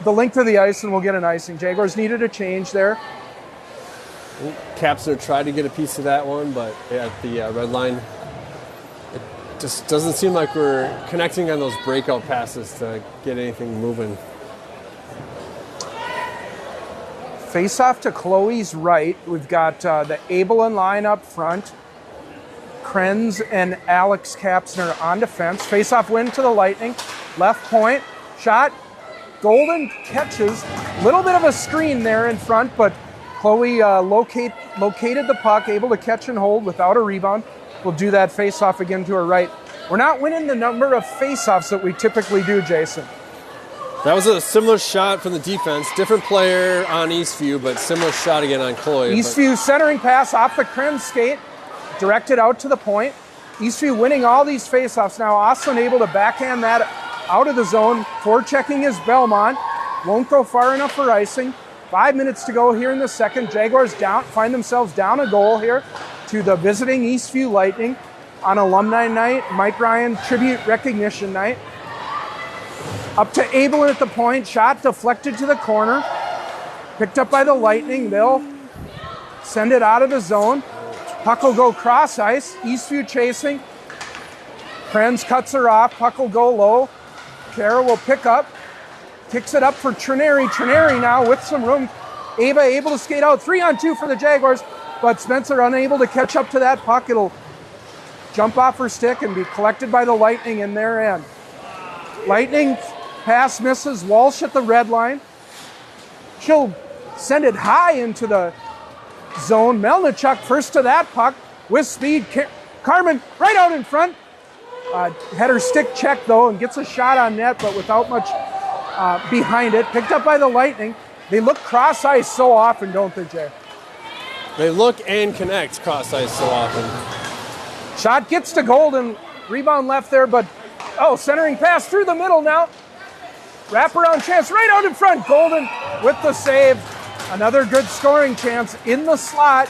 the length of the ice and will get an icing. Jaguars needed a change there. Capster tried to get a piece of that one, but at the red line, it just doesn't seem like we're connecting on those breakout passes to get anything moving. Face off to Chloe's right. We've got the Abelin line up front. Krenz and Alex Kapsner on defense. Face off win to the Lightning. Left point. Shot. Golden catches. Little bit of a screen there in front, but Chloe located the puck, able to catch and hold without a rebound. We'll do that face-off again to her right. We're not winning the number of face-offs that we typically do, Jason. That was a similar shot from the defense. Different player on Eastview, but similar shot again on Chloe. Eastview centering pass off the Krenz skate, directed out to the point. Eastview winning all these face-offs now. Oslin able to backhand that out of the zone. Forechecking is Belmont. Won't go far enough for icing. 5 minutes to go here in the second. Jaguars find themselves down a goal here to the visiting Eastview Lightning on Alumni night, Mike Ryan tribute recognition night. Up to Abelin at the point. Shot deflected to the corner. Picked up by the Lightning. They'll send it out of the zone. Puck will go cross ice. Eastview chasing. Krenz cuts her off. Puck will go low. Kara will pick up. Kicks it up for Trineri. Trineri now with some room. Ava able to skate out. 3-on-2 for the Jaguars, but Spencer unable to catch up to that puck. It'll jump off her stick and be collected by the Lightning in their end. Lightning pass misses. Walsh at the red line. She'll send it high into the zone. Melnichuk first to that puck with speed. Carmen right out in front. Had her stick checked though and gets a shot on net, but without much behind it. Picked up by the Lightning. They look cross ice so often, don't they, Jay? They look and connect cross ice so often. Shot gets to Golden. Rebound left there, but centering pass through the middle now. Wraparound chance right out in front. Golden with the save. Another good scoring chance in the slot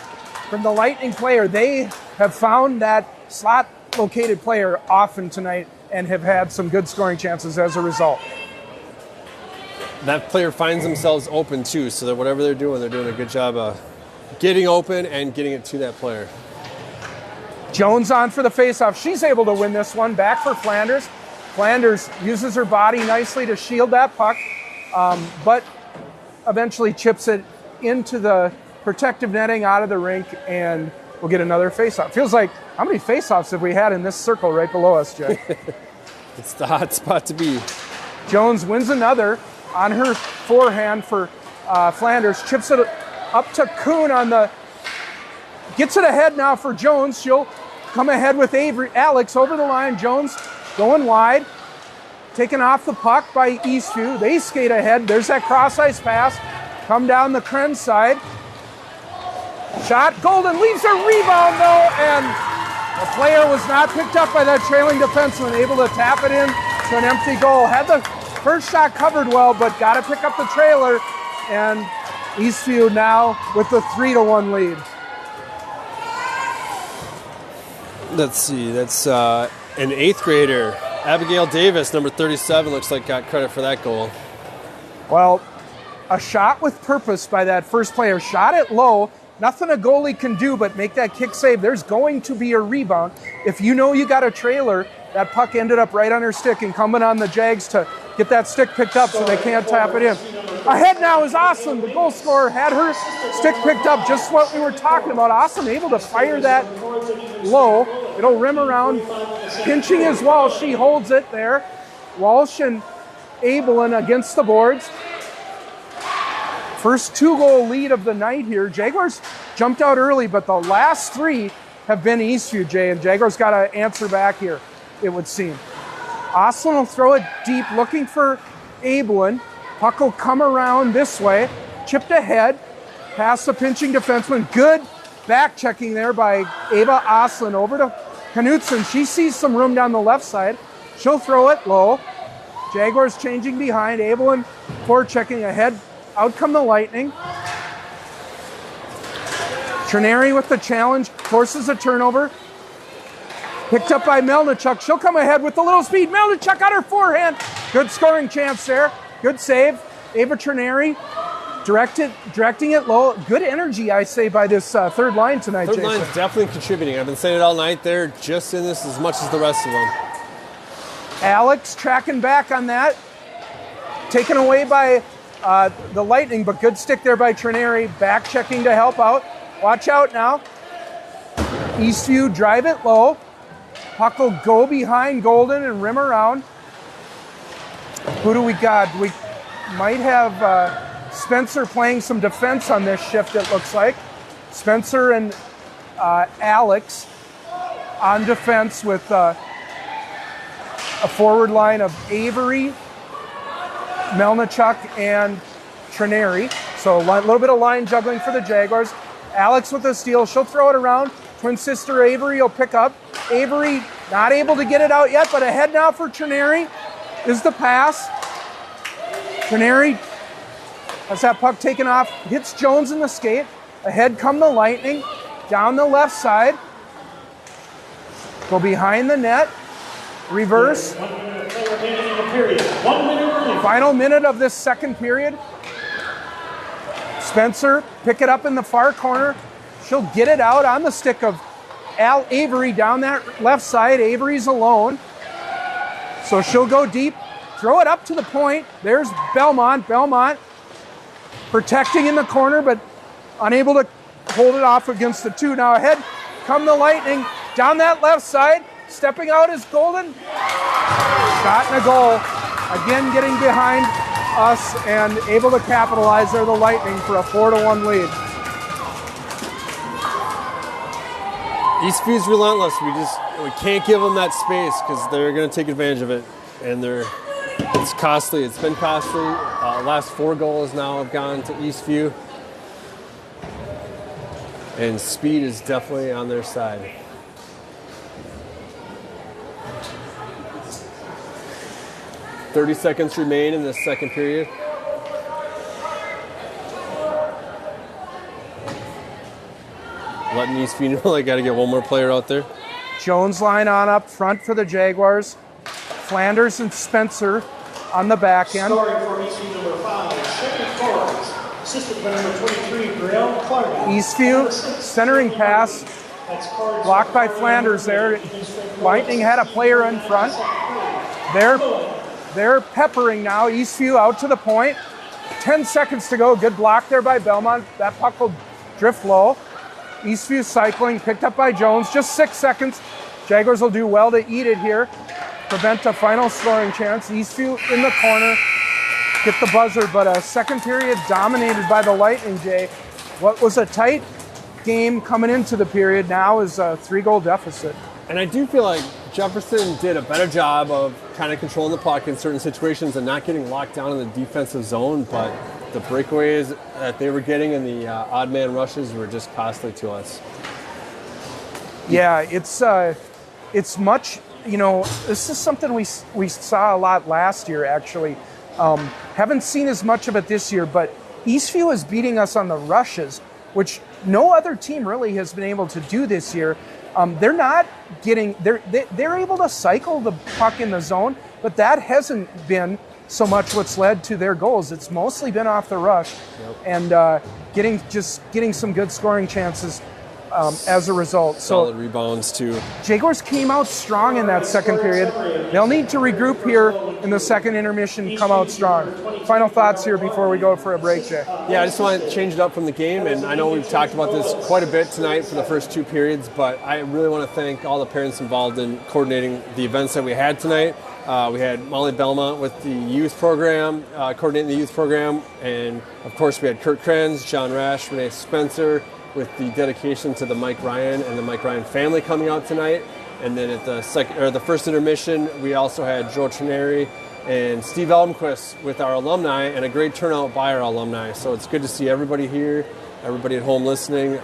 from the Lightning player. They have found that slot located player often tonight and have had some good scoring chances as a result. That player finds themselves open too, so that whatever they're doing a good job of getting open and getting it to that player. Jones on for the faceoff. She's able to win this one. Back for Flanders. Flanders uses her body nicely to shield that puck, but eventually chips it into the protective netting out of the rink, and we'll get another faceoff. Feels like, how many faceoffs have we had in this circle right below us, Jay? It's the hot spot to be. Jones wins another on her forehand for Flanders. Chips it up to Kuhn on the... Gets it ahead now for Jones. She'll come ahead with Avery. Alex over the line. Jones going wide. Taken off the puck by Eastview. They skate ahead. There's that cross-ice pass. Come down the Kren side. Shot. Golden leaves her rebound, though, and the player was not picked up by that trailing defenseman. Able to tap it in to an empty goal. Had the first shot covered well, but got to pick up the trailer. And Eastview now with the 3-1 lead. Let's see, that's an 8th grader. Abigail Davis, number 37, looks like got credit for that goal. Well, a shot with purpose by that first player. Shot it low. Nothing a goalie can do but make that kick save. There's going to be a rebound. If you know you got a trailer, that puck ended up right on her stick, incumbent on the Jags to get that stick picked up so they can't tap it in. Ahead now is Awesome. The goal scorer had her stick picked up, just what we were talking about. Awesome able to fire that low. It'll rim around. Pinching as well. She holds it there. Walsh and Abelin against the boards. First 2-goal lead of the night here. Jaguars jumped out early, but the last 3 have been Eastview, Jay, and Jaguars got to answer back here, it would seem. Austin will throw it deep, looking for Abelin. Puck will come around this way. Chipped ahead, past the pinching defenseman. Good back checking there by Ava Oslin over to Knutson. She sees some room down the left side. She'll throw it low. Jaguars changing behind. Abelin forward checking ahead. Out come the Lightning. Trineri with the challenge, forces a turnover. Picked up by Melnichuk. She'll come ahead with a little speed. Melnichuk on her forehand. Good scoring chance there. Good save. Ava Trineri directing it low. Good energy, I say, by this third line tonight, Third Jason. line's definitely contributing. I've been saying it all night. They're just in this as much as the rest of them. Alex tracking back on that. Taken away by the Lightning, but good stick there by Trineri. Back checking to help out. Watch out now. Eastview drive it low. Puck will go behind Golden and rim around. Who do we got? We might have Spencer playing some defense on this shift, it looks like. Spencer and Alex on defense with a forward line of Avery, Melnichuk, and Trineri. So a little bit of line juggling for the Jaguars. Alex with the steal. She'll throw it around. Twin sister Avery will pick up. Avery not able to get it out yet, but ahead now for Trineri is the pass. Trineri has that puck taken off. Hits Jones in the skate. Ahead come the Lightning. Down the left side. Go behind the net. Reverse. Final minute of this second period. Spencer pick it up in the far corner. She'll get it out on the stick of Al Avery down that left side. Avery's alone. So she'll go deep, throw it up to the point. There's Belmont. Belmont protecting in the corner, but unable to hold it off against the 2. Now ahead come the Lightning. Down that left side. Stepping out is Golden. Shot and a goal. Again getting behind us and able to capitalize there, the Lightning, for a 4-1 lead. Eastview's relentless. We can't give them that space because they're going to take advantage of it, and it's costly. It's been costly. Last 4 goals now have gone to Eastview, and speed is definitely on their side. "30 seconds remain in the second period. Letting Eastview know they got to get one more player out there. Jones line on up front for the Jaguars. Flanders and Spencer on the back end. Scoring for Eastview number 5, second forwards, assisted by number 23, Brielle Clark. Eastview, centering pass, blocked by Flanders there. Lightning had a player in front. They're peppering now. Eastview out to the point. 10 seconds to go. Good block there by Belmont. That puck will drift low. Eastview cycling, picked up by Jones. Just 6 seconds. Jaguars will do well to eat it here. Prevent a final scoring chance. Eastview in the corner. Get the buzzer, but a second period dominated by the Lightning, Jay. What was a tight game coming into the period now is a 3-goal deficit. And I do feel like Jefferson did a better job of kind of controlling the puck in certain situations and not getting locked down in the defensive zone, but the breakaways that they were getting and the odd man rushes were just costly to us. Yeah, it's much, this is something we saw a lot last year, actually. Haven't seen as much of it this year, but Eastview is beating us on the rushes, which no other team really has been able to do this year. They're able to cycle the puck in the zone, but that hasn't been so much what's led to their goals. It's mostly been off the rush, and getting some good scoring chances as a result. Solid rebounds too. Jaguars came out strong in that second period. They'll need to regroup here in the second intermission, come out strong. Final thoughts here before we go for a break, Jay. Yeah, I just want to change it up from the game, and I know we've talked about this quite a bit tonight for the first 2 periods, but I really want to thank all the parents involved in coordinating the events that we had tonight. We had Molly Belmont with the youth program, coordinating the youth program, and of course we had Kurt Krenz, John Rash, Renee Spencer, with the dedication to the Mike Ryan and the Mike Ryan family coming out tonight. And then at the first intermission, we also had Joe Trineri and Steve Elmquist with our alumni, and a great turnout by our alumni. So it's good to see everybody here, everybody at home listening.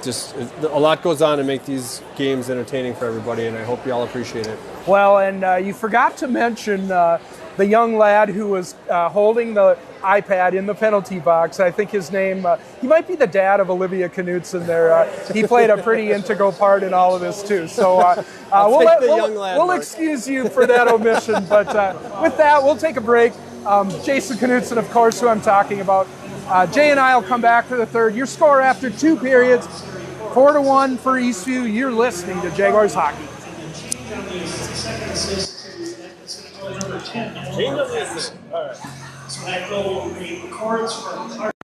Just a lot goes on to make these games entertaining for everybody, and I hope you all appreciate it. Well, and you forgot to mention the young lad who was holding the iPad in the penalty box. I think his name, he might be the dad of Olivia Knutson there. He played a pretty integral part in all of this too. So we'll excuse you for that omission. But with that, we'll take a break. Jason Knutson, of course, who I'm talking about. Jay and I will come back for the third. Your score after 2 periods, 4-1 for Eastview. You're listening to Jaguars Hockey. So that goal will be records from Clark.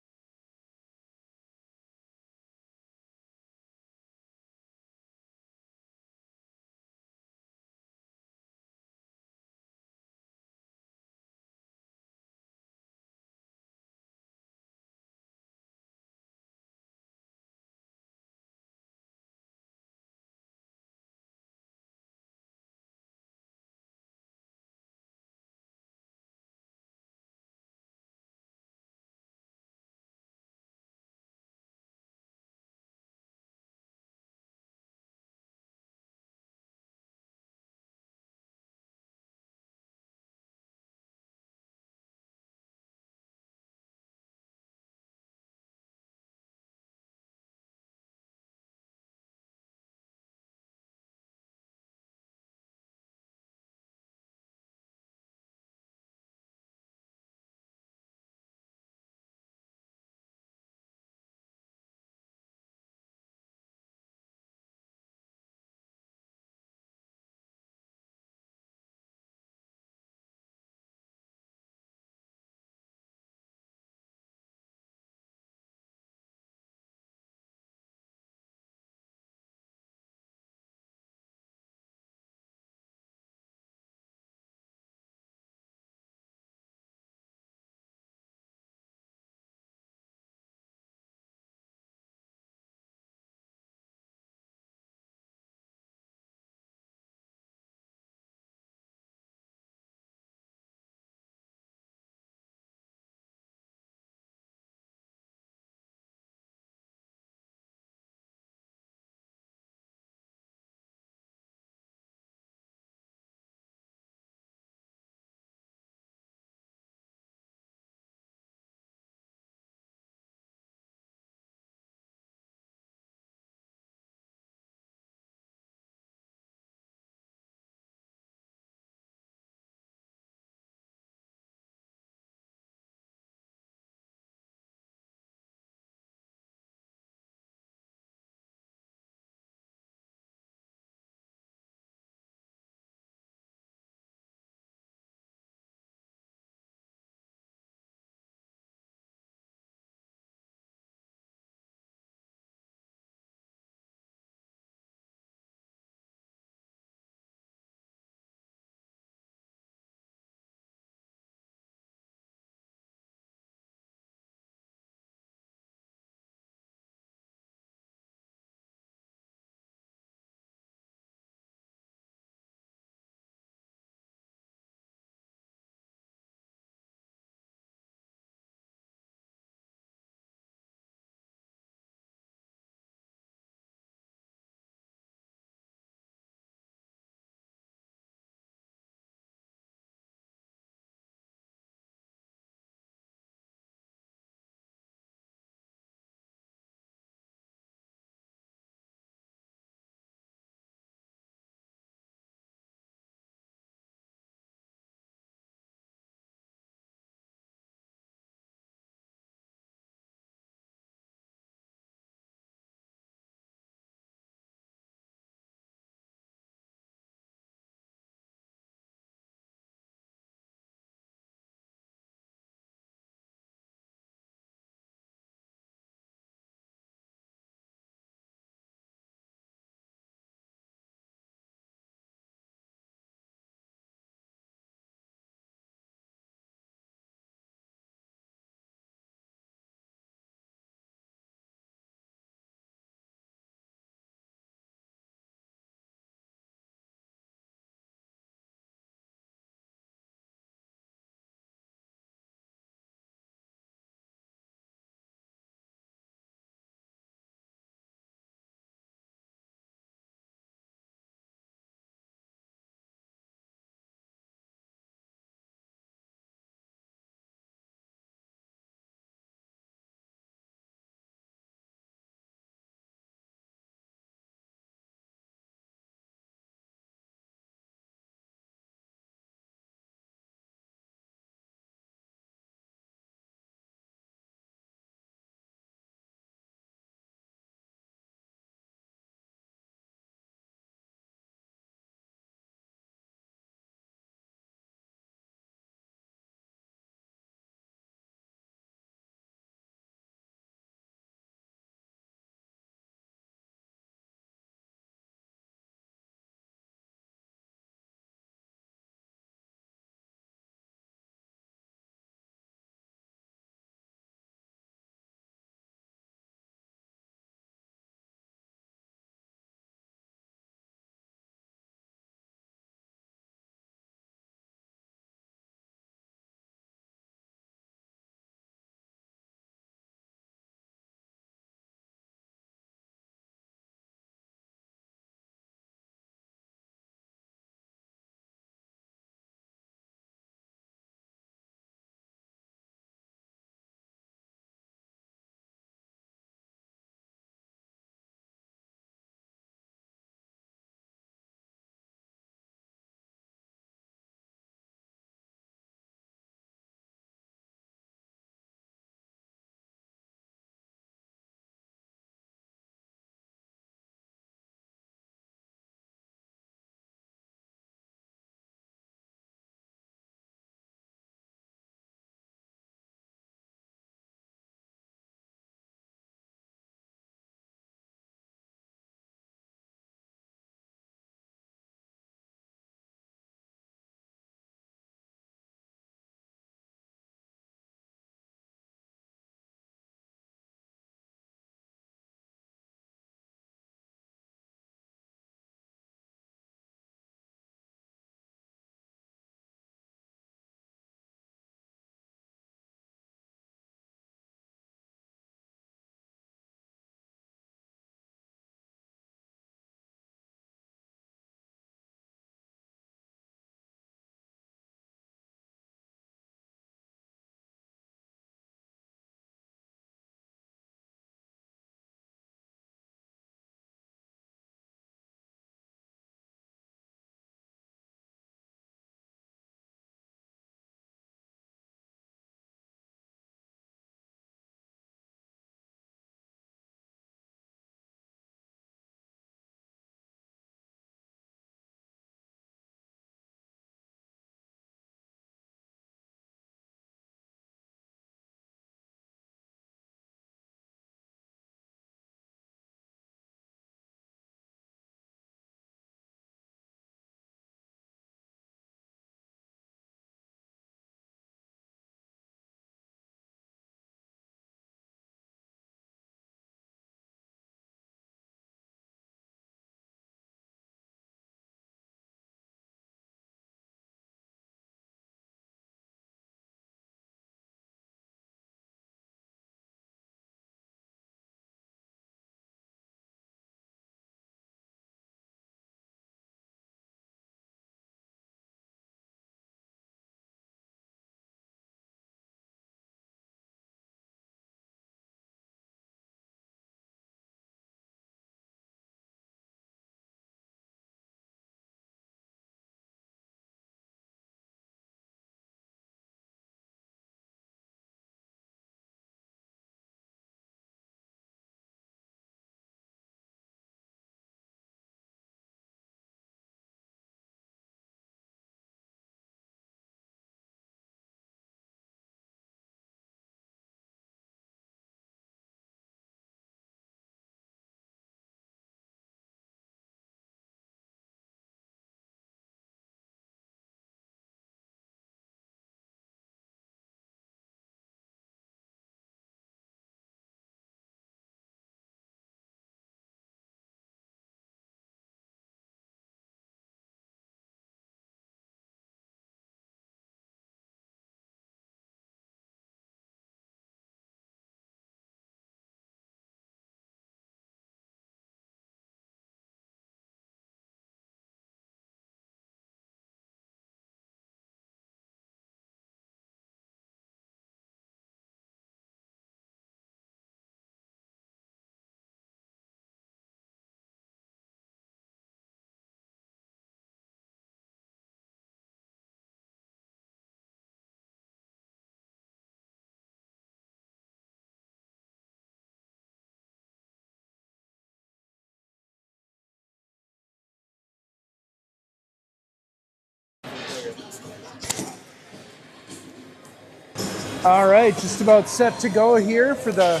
All right, just about set to go here for the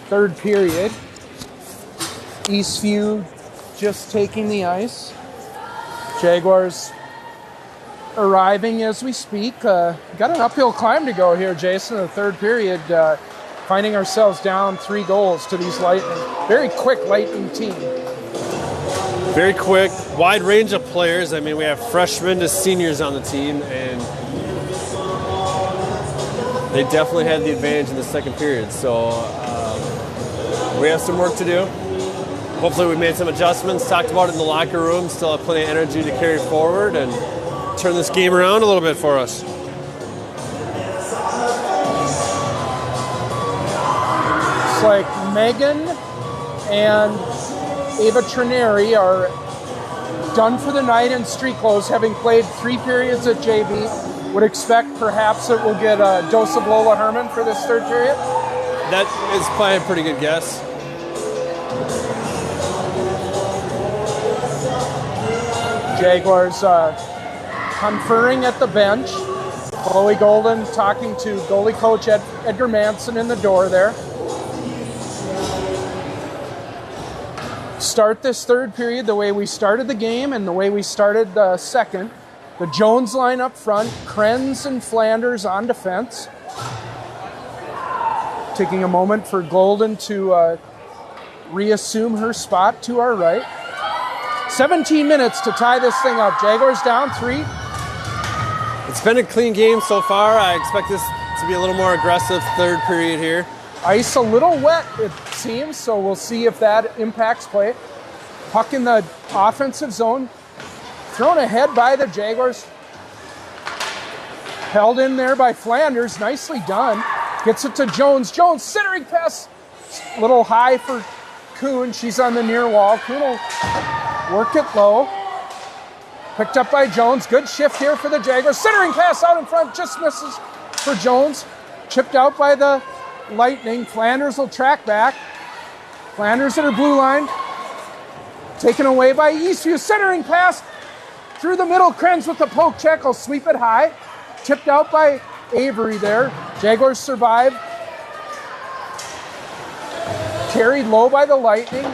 third period. Eastview just taking the ice. Jaguars arriving as we speak. Got an uphill climb to go here, Jason, in the third period. Finding ourselves down 3 goals to these Lightning. Very quick Lightning team. Very quick, wide range of players. I mean, we have freshmen to seniors on the team, and they definitely had the advantage in the second period. So we have some work to do. Hopefully we made some adjustments, talked about it in the locker room, still have plenty of energy to carry forward and turn this game around a little bit for us. It's like Megan and Ava Trineri are done for the night in street clothes, having played 3 periods at JV. Would expect perhaps that we'll get a dose of Lola Herman for this third period? That is probably a pretty good guess. Jaguars conferring at the bench. Chloe Golden talking to goalie coach Edgar Manson in the door there. Start this third period the way we started the game and the way we started the second. The Jones line up front, Krenz and Flanders on defense. Taking a moment for Golden to reassume her spot to our right. 17 minutes to tie this thing up. Jaguars down 3. It's been a clean game so far. I expect this to be a little more aggressive third period here. Ice a little wet, it seems, so we'll see if that impacts play. Puck in the offensive zone. Thrown ahead by the Jaguars. Held in there by Flanders. Nicely done. Gets it to Jones. Jones, centering pass. A little high for Kuhn. She's on the near wall. Kuhn will work it low. Picked up by Jones. Good shift here for the Jaguars. Centering pass out in front. Just misses for Jones. Chipped out by the Lightning. Flanders will track back. Flanders at her blue line. Taken away by Eastview. Centering pass through the middle. Krenz with the poke check. Will sweep it high. Tipped out by Avery there. Jaguars survive. Carried low by the Lightning.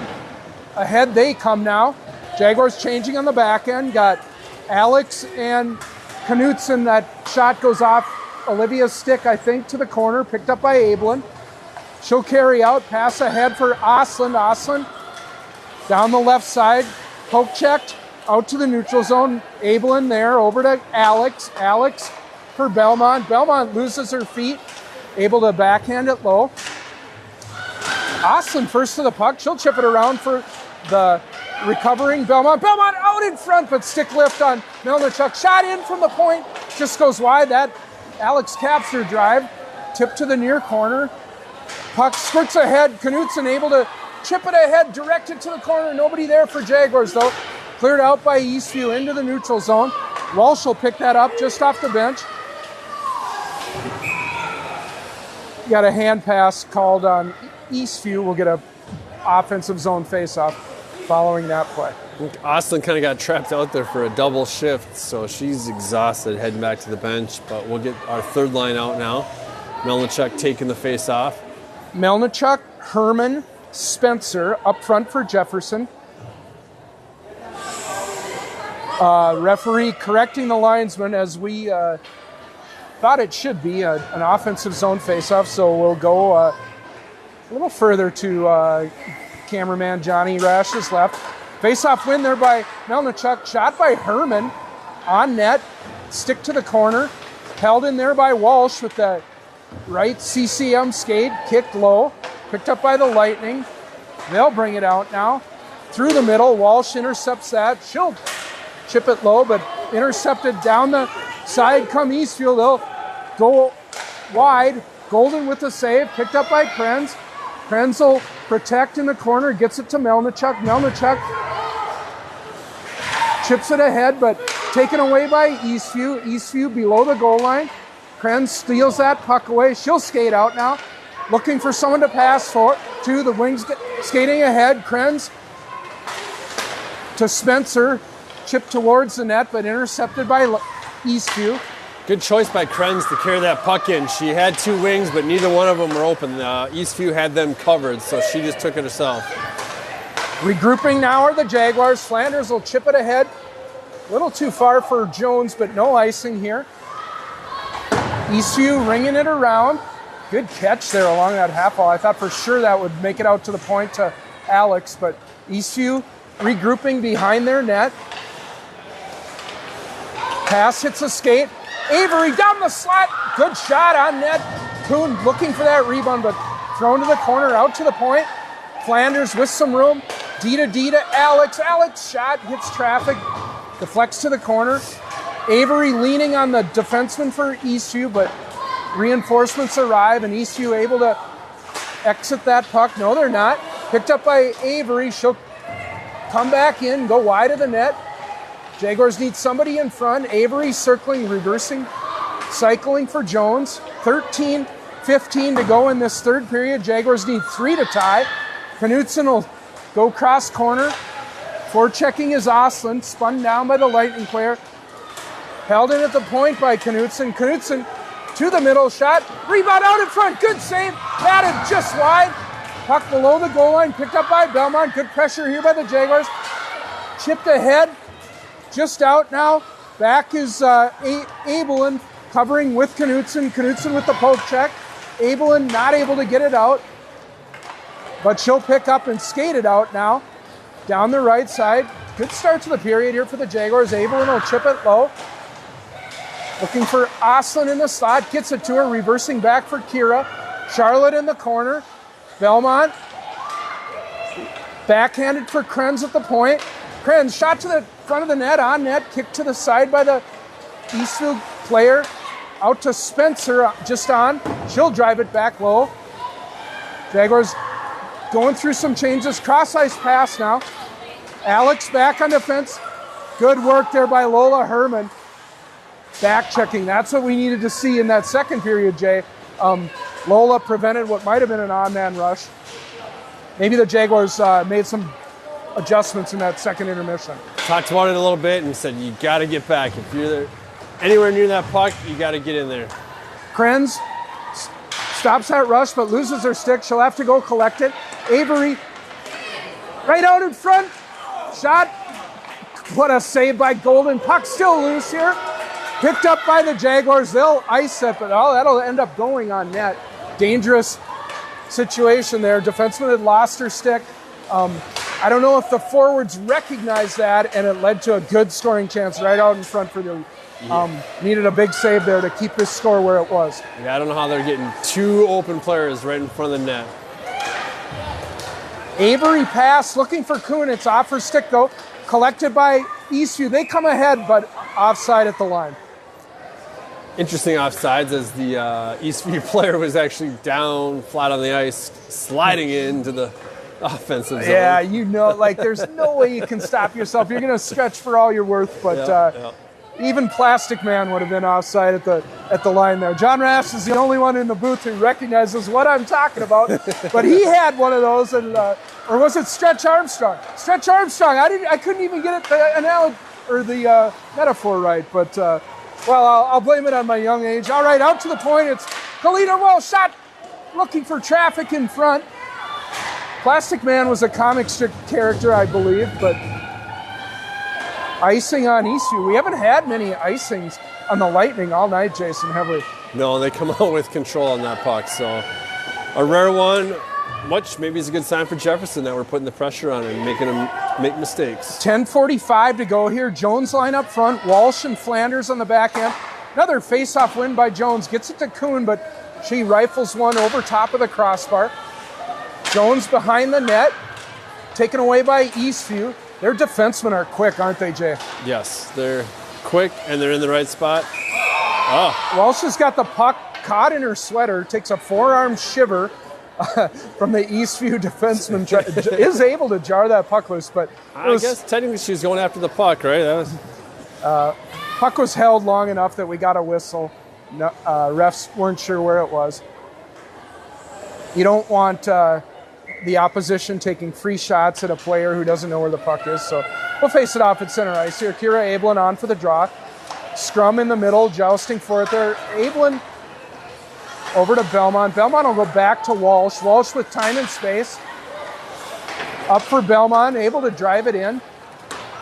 Ahead they come now. Jaguars changing on the back end. Got Alex and Knutson. That shot goes off Olivia's stick, I think, to the corner. Picked up by Ablin. She'll carry out. Pass ahead for Osland. Osland down the left side. Poke checked. Out to the neutral zone. Ablin there. Over to Alex. Alex for Belmont. Belmont loses her feet. Able to backhand it low. Osland first to the puck. She'll chip it around for the recovering Belmont. Belmont out in front, but stick lift on Milnichuk. Shot in from the point. Just goes wide. That Alex capture drive. Tip to the near corner. Puck skirts ahead. Knutson able to chip it ahead. Directed to the corner. Nobody there for Jaguars, though. Cleared out by Eastview into the neutral zone. Walsh will pick that up just off the bench. Got a hand pass called on Eastview. We'll get a offensive zone face-off following that play. Austin kind of got trapped out there for a double shift, so she's exhausted heading back to the bench, but we'll get our third line out now. Melnichuk taking the face-off. Melnichuk, Herman, Spencer up front for Jefferson. Referee correcting the linesman as we thought it should be an offensive zone face-off, so we'll go a little further to cameraman Johnny Rash's left. Face-off win there by Melnichuk. Shot by Herman on net. Stick to the corner. Held in there by Walsh with the right CCM skate. Kicked low. Picked up by the Lightning. They'll bring it out now. Through the middle. Walsh intercepts that. She'll chip it low, but intercepted down the side. Come Eastfield. They'll go wide. Golden with the save. Picked up by Krenz. Krenz will protect in the corner. Gets it to Melnichuk. Melnichuk chips it ahead, but taken away by Eastview. Eastview below the goal line. Krenz steals that puck away. She'll skate out now. Looking for someone to pass for to. The wings skating ahead. Krenz to Spencer. Chipped towards the net, but intercepted by Eastview. Good choice by Krenz to carry that puck in. She had 2 wings, but neither one of them were open. Eastview had them covered, so she just took it herself. Regrouping now are the Jaguars. Flanders will chip it ahead. A little too far for Jones, but no icing here. Eastview ringing it around. Good catch there along that half wall. I thought for sure that would make it out to the point to Alex, but Eastview regrouping behind their net. Pass hits a skate. Avery down the slot. Good shot on net. Kuhn looking for that rebound, but thrown to the corner, out to the point. Flanders with some room. D to Alex. Alex shot, hits traffic, deflects to the corner. Avery leaning on the defenseman for Eastview, but reinforcements arrive, and Eastview able to exit that puck. No, they're not. Picked up by Avery. She'll come back in, go wide of the net. Jaguars need somebody in front. Avery circling, reversing, cycling for Jones. 13-15 to go in this third period. Jaguars need 3 to tie. Knutson will go cross corner. Forechecking is Oslin, spun down by the Lightning player. Held in at the point by Knutson. Knutson to the middle, shot. Rebound out in front, good save. Batted just wide. Puck below the goal line, picked up by Belmont. Good pressure here by the Jaguars. Chipped ahead. Just out now. Back is Abelin covering with Knutson. Knutson with the poke check. Abelin not able to get it out, but she'll pick up and skate it out now. Down the right side. Good start to the period here for the Jaguars. Abelin will chip it low. Looking for Oslin in the slot. Gets it to her. Reversing back for Kira. Charlotte in the corner. Belmont. Backhanded for Krenz at the point. Krenz shot to the front of the net, on net, kicked to the side by the Eastview player. Out to Spencer, just on. She'll drive it back low. Jaguars going through some changes. Cross ice pass now. Alex back on defense. Good work there by Lola Herman. Back checking. That's what we needed to see in that second period, Jay. Lola prevented what might have been an on-man rush. Maybe the Jaguars made some adjustments in that second intermission. Talked about it a little bit and said you got to get back. If you're anywhere near that puck, you got to get in there. Krenz stops that rush but loses her stick. She'll have to go collect it. Avery right out in front. Shot. What a save by Golden. Puck still loose here. Picked up by the Jaguars. They'll ice it, but that'll end up going on net. Dangerous situation there. Defenseman had lost her stick. I don't know if the forwards recognized that, and it led to a good scoring chance right out in front for them. Needed a big save there to keep this score where it was. Yeah, I don't know how they're getting 2 open players right in front of the net. Avery pass, looking for Kuhn. It's off her stick, though. Collected by Eastview. They come ahead, but offside at the line. Interesting offsides as the Eastview player was actually down flat on the ice, sliding into the offensive zone. Yeah, there's no way you can stop yourself. You're going to stretch for all you're worth, but even Plastic Man would have been offside at the line there. John Rash is the only one in the booth who recognizes what I'm talking about, but he had one of those, and or was it Stretch Armstrong? Stretch Armstrong. I couldn't even get it the metaphor right, but I'll blame it on my young age. All right, out to the point. It's Kalina Well shot, looking for traffic in front. Plastic Man was a comic strip character, I believe, but icing on Eastview. We haven't had many icings on the Lightning all night, Jason, have we? No, they come out with control on that puck, so a rare one. Maybe it's a good sign for Jefferson that we're putting the pressure on and making them make mistakes. 10:45 to go here. Jones line up front. Walsh and Flanders on the back end. Another face-off win by Jones. Gets it to Kuhn, but she rifles one over top of the crossbar. Jones behind the net. Taken away by Eastview. Their defensemen are quick, aren't they, Jay? Yes, they're quick and they're in the right spot. Walsh has got the puck caught in her sweater. Takes a forearm shiver from the Eastview defenseman. Is able to jar that puck loose, but I guess technically she was going after the puck, right? Puck was held long enough that we got a whistle. No, refs weren't sure where it was. You don't want the opposition taking free shots at a player who doesn't know where the puck is, so we'll face it off at center ice here. Kira Abelin on for the draw. scrum in the middle, jousting for it there. Abelin over to Belmont. Belmont will go back to Walsh. Walsh with time and space. Up for Belmont, able to drive it in.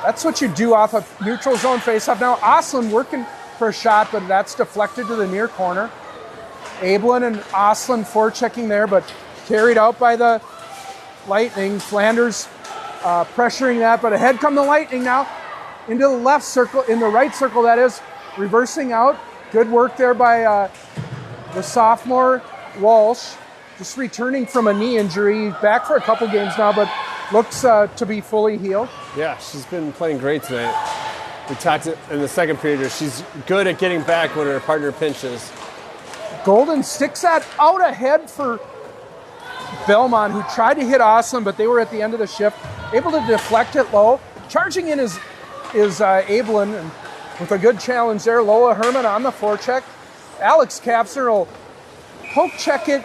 That's what you do off of neutral zone faceoff. Now Oslin working for a shot, but that's deflected to the near corner. Abelin and Oslin forechecking there, but carried out by the Lightning. Flanders pressuring that, but ahead come the Lightning now. Into the left circle, in the right circle that is, reversing out. Good work there by the sophomore Walsh, just returning from a knee injury. Back for a couple games now, but looks to be fully healed. Yeah, she's been playing great tonight. We talked in the second period, she's good at getting back when her partner pinches. Golden sticks that out ahead for Belmont, who tried to hit Oslin, but they were at the end of the shift, able to deflect it low. Charging in is Abelin, and with a good challenge there. Lola Herman on the forecheck. Alex Kapsner will poke check it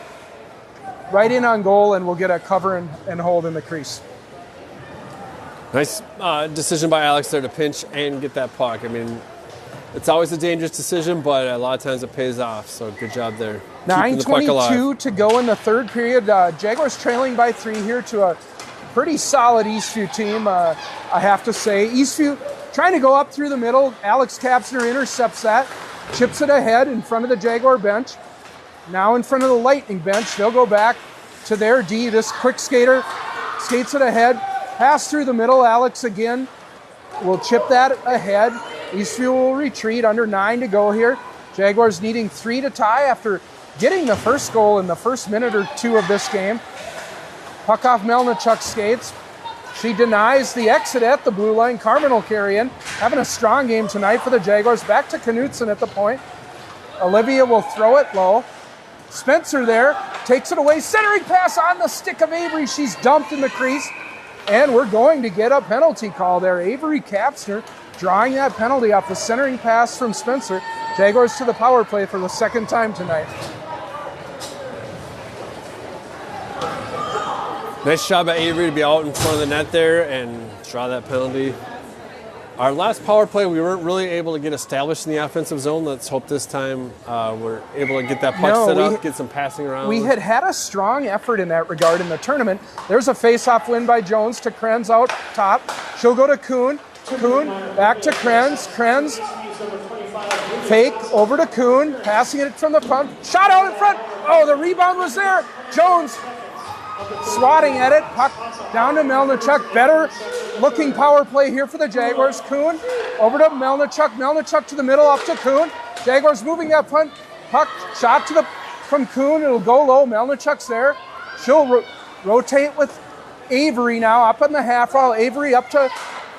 right in on goal, and we'll get a cover and hold in the crease. Nice decision by Alex there to pinch and get that puck. I mean, it's always a dangerous decision, but a lot of times it pays off, so good job there. 9:22 to go in the third period. Jaguars trailing by 3 here to a pretty solid Eastview team, I have to say. Eastview trying to go up through the middle. Alex Kapsner intercepts that, chips it ahead in front of the Jaguar bench. Now in front of the Lightning bench, they'll go back to their D. This quick skater skates it ahead, pass through the middle. Alex again will chip that ahead. Eastview will retreat, under 9 to go here. Jaguars needing 3 to tie after getting the first goal in the first minute or 2 of this game. Puck off Melnichuk skates. She denies the exit at the blue line. Carmen will carry in. Having a strong game tonight for the Jaguars. Back to Knutson at the point. Olivia will throw it low. Spencer there, takes it away. Centering pass on the stick of Avery. She's dumped in the crease. And we're going to get a penalty call there. Avery Kapsner drawing that penalty off the centering pass from Spencer. Jaguars to the power play for the second time tonight. Nice job by Avery to be out in front of the net there and draw that penalty. Our last power play, we weren't really able to get established in the offensive zone. Let's hope this time we're able to get that puck set up, get some passing around. We had a strong effort in that regard in the tournament. There's a face-off win by Jones to Krenz out top. She'll go to Kuhn. Kuhn back to Krenz. Krenz fake over to Kuhn, passing it from the front. Shot out in front. Oh, the rebound was there. Jones swatting at it. Puck down to Melnichuk. Better looking power play here for the Jaguars. Kuhn over to Melnichuk. Melnichuk to the middle, up to Kuhn. Jaguars moving that punt. Puck shot from Kuhn. It'll go low. Melnichuk's there. She'll rotate with Avery now up on the half wall. Avery up to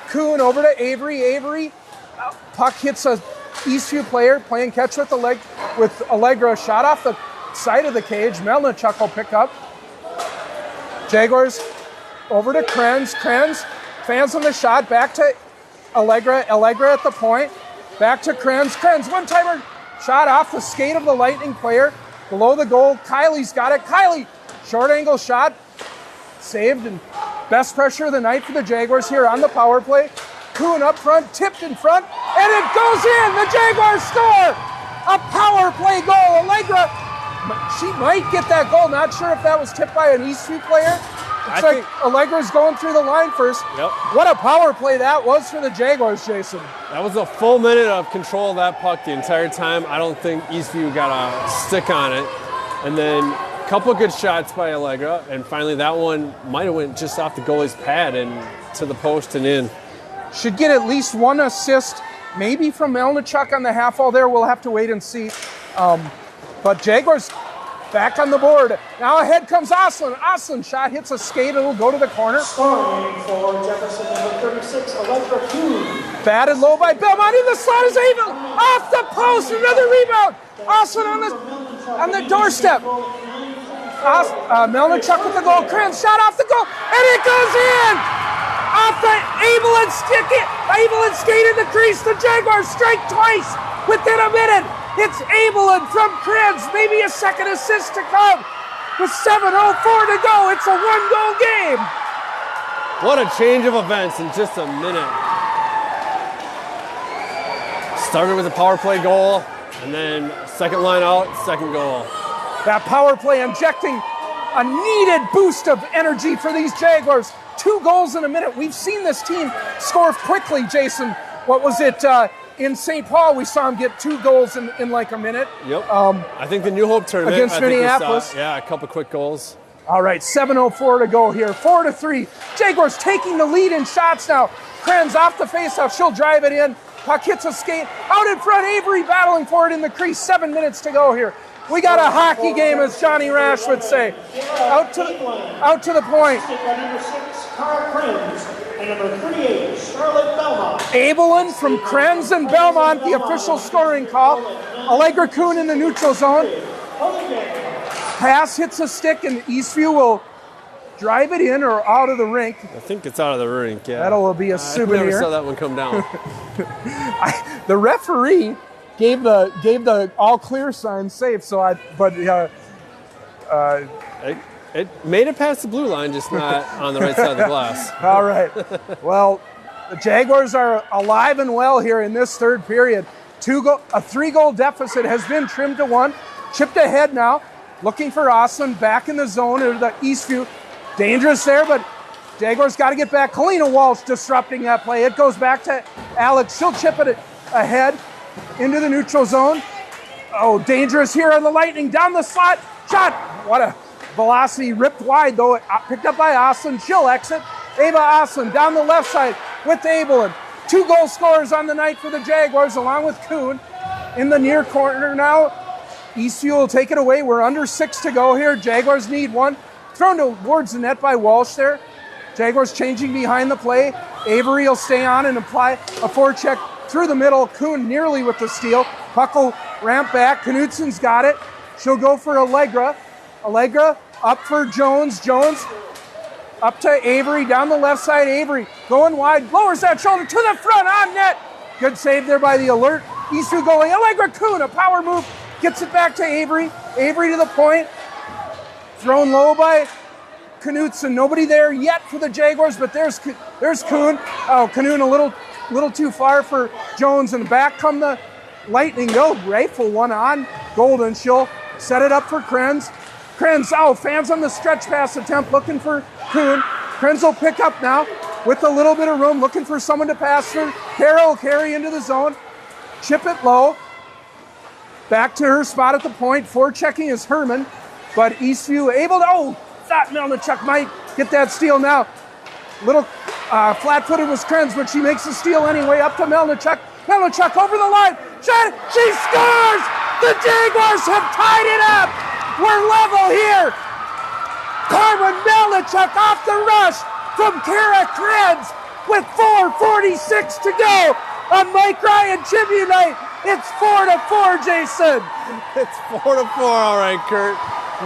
Kuhn, over to Avery. Avery puck hits a Eastview player playing catch with Allegra. Shot off the side of the cage. Melnichuk will pick up. Jaguars over to Krenz. Krenz fans on the shot. Back to Allegra. Allegra at the point. Back to Krenz. Krenz, one-timer. Shot off the skate of the Lightning player. Below the goal. Kylie's got it. Kylie, short angle shot. Saved, and best pressure of the night for the Jaguars here on the power play. Kuhn up front, tipped in front, and it goes in! The Jaguars score! A power play goal. Allegra, she might get that goal. Not sure if that was tipped by an Eastview player. Looks like Allegra's going through the line first. Yep. What a power play that was for the Jaguars, Jason. That was a full minute of control of that puck the entire time. I don't think Eastview got a stick on it. And then a couple of good shots by Allegra, and finally that one might have went just off the goalie's pad and to the post and in. Should get at least one assist, maybe from Melnichuk on the half wall there. We'll have to wait and see. But Jaguars back on the board. Now ahead comes Oslin. Oslin shot hits a skate. It'll go to the corner. Scoring for Jefferson, number 36, Allegra Kuhn. Batted low by Belmont. In the slot is Abel. Off the post. Another rebound. Oslin on the doorstep. Melnichuk with the goal. Krenz shot off the goal. And it goes in. Off the Abelin skate in the crease. The Jaguars strike twice within a minute. It's Abelin from Krenz. Maybe a second assist to come. With 7:04 to go, it's a one-goal game. What a change of events in just a minute. Started with a power play goal, and then second line out, second goal. That power play injecting a needed boost of energy for these Jaguars. 2 goals in a minute. We've seen this team score quickly, Jason. What was it in St. Paul? We saw them get 2 goals in like a minute. Yep. I think the New Hope tournament. Against Minneapolis. Yeah, a couple quick goals. All right, 7:04 to go here. 4-3. Jaguars taking the lead in shots now. Krenz off the faceoff. She'll drive it in. Puck hits a skate. Out in front, Avery battling for it in the crease. 7 minutes to go here. We got a hockey game, as Johnny Rash would say. Out to the point. Number 6, Cara Krenz, and number 38, Charlotte Belmont. Abelin from Krenz and Belmont, the official scoring call. Allegra Kuhn in the neutral zone. Pass hits a stick, and Eastview will drive it in or out of the rink. I think it's out of the rink, yeah. That'll be a souvenir. I never saw that one come down. The referee gave the all clear sign safe, It made it past the blue line, just not on the right side of the glass. All right. Well, the Jaguars are alive and well here in this third period. A 3-goal deficit has been trimmed to 1. Chipped ahead now, looking for Austin back in the zone or the Eastview. Dangerous there, but Jaguars got to get back. Kalina Walsh disrupting that play. It goes back to Alex. She'll chip it ahead into the neutral zone. Oh, dangerous here on the Lightning. Down the slot. Shot. What a velocity. Ripped wide, though. Picked up by Austin. She'll exit. Ava Austin down the left side with Abelin. 2 goal scorers on the night for the Jaguars, along with Kuhn in the near corner now. Eastview will take it away. We're under 6 to go here. Jaguars need 1. Thrown towards the net by Walsh there. Jaguars changing behind the play. Avery will stay on and apply a forecheck through the middle. Kuhn nearly with the steal. Puck will ramp back. Knudsen's got it. She'll go for Allegra. Allegra up for Jones. Jones up to Avery down the left side. Avery going wide. Lowers that shoulder to the front on net. Good save there by the alert. Eastview going. Allegra Kuhn, a power move. Gets it back to Avery. Avery to the point. Thrown low by Knudsen. Nobody there yet for the Jaguars, but there's Kuhn. Oh, Kuhn a little too far for Jones, and back come the Lightning. They'll rifle one on Golden. She'll set it up for Krenz. Krenz, fans on the stretch pass attempt looking for Kuhn. Krenz will pick up now with a little bit of room, looking for someone to pass through. Carroll will carry into the zone. Chip it low. Back to her spot at the point. Forechecking is Herman. But Eastview able to, thought Melnichuk might get that steal now. Little flat-footed was Krenz, but she makes the steal anyway. Up to Melnichuk. Melnichuk over the line. Shot. She scores! The Jaguars have tied it up. We're level here. Carmen Melnichuk off the rush from Kara Krenz with 4:46 to go on Mike Ryan tribute night. It's 4-4, Jason. It's 4-4, all right, Kurt.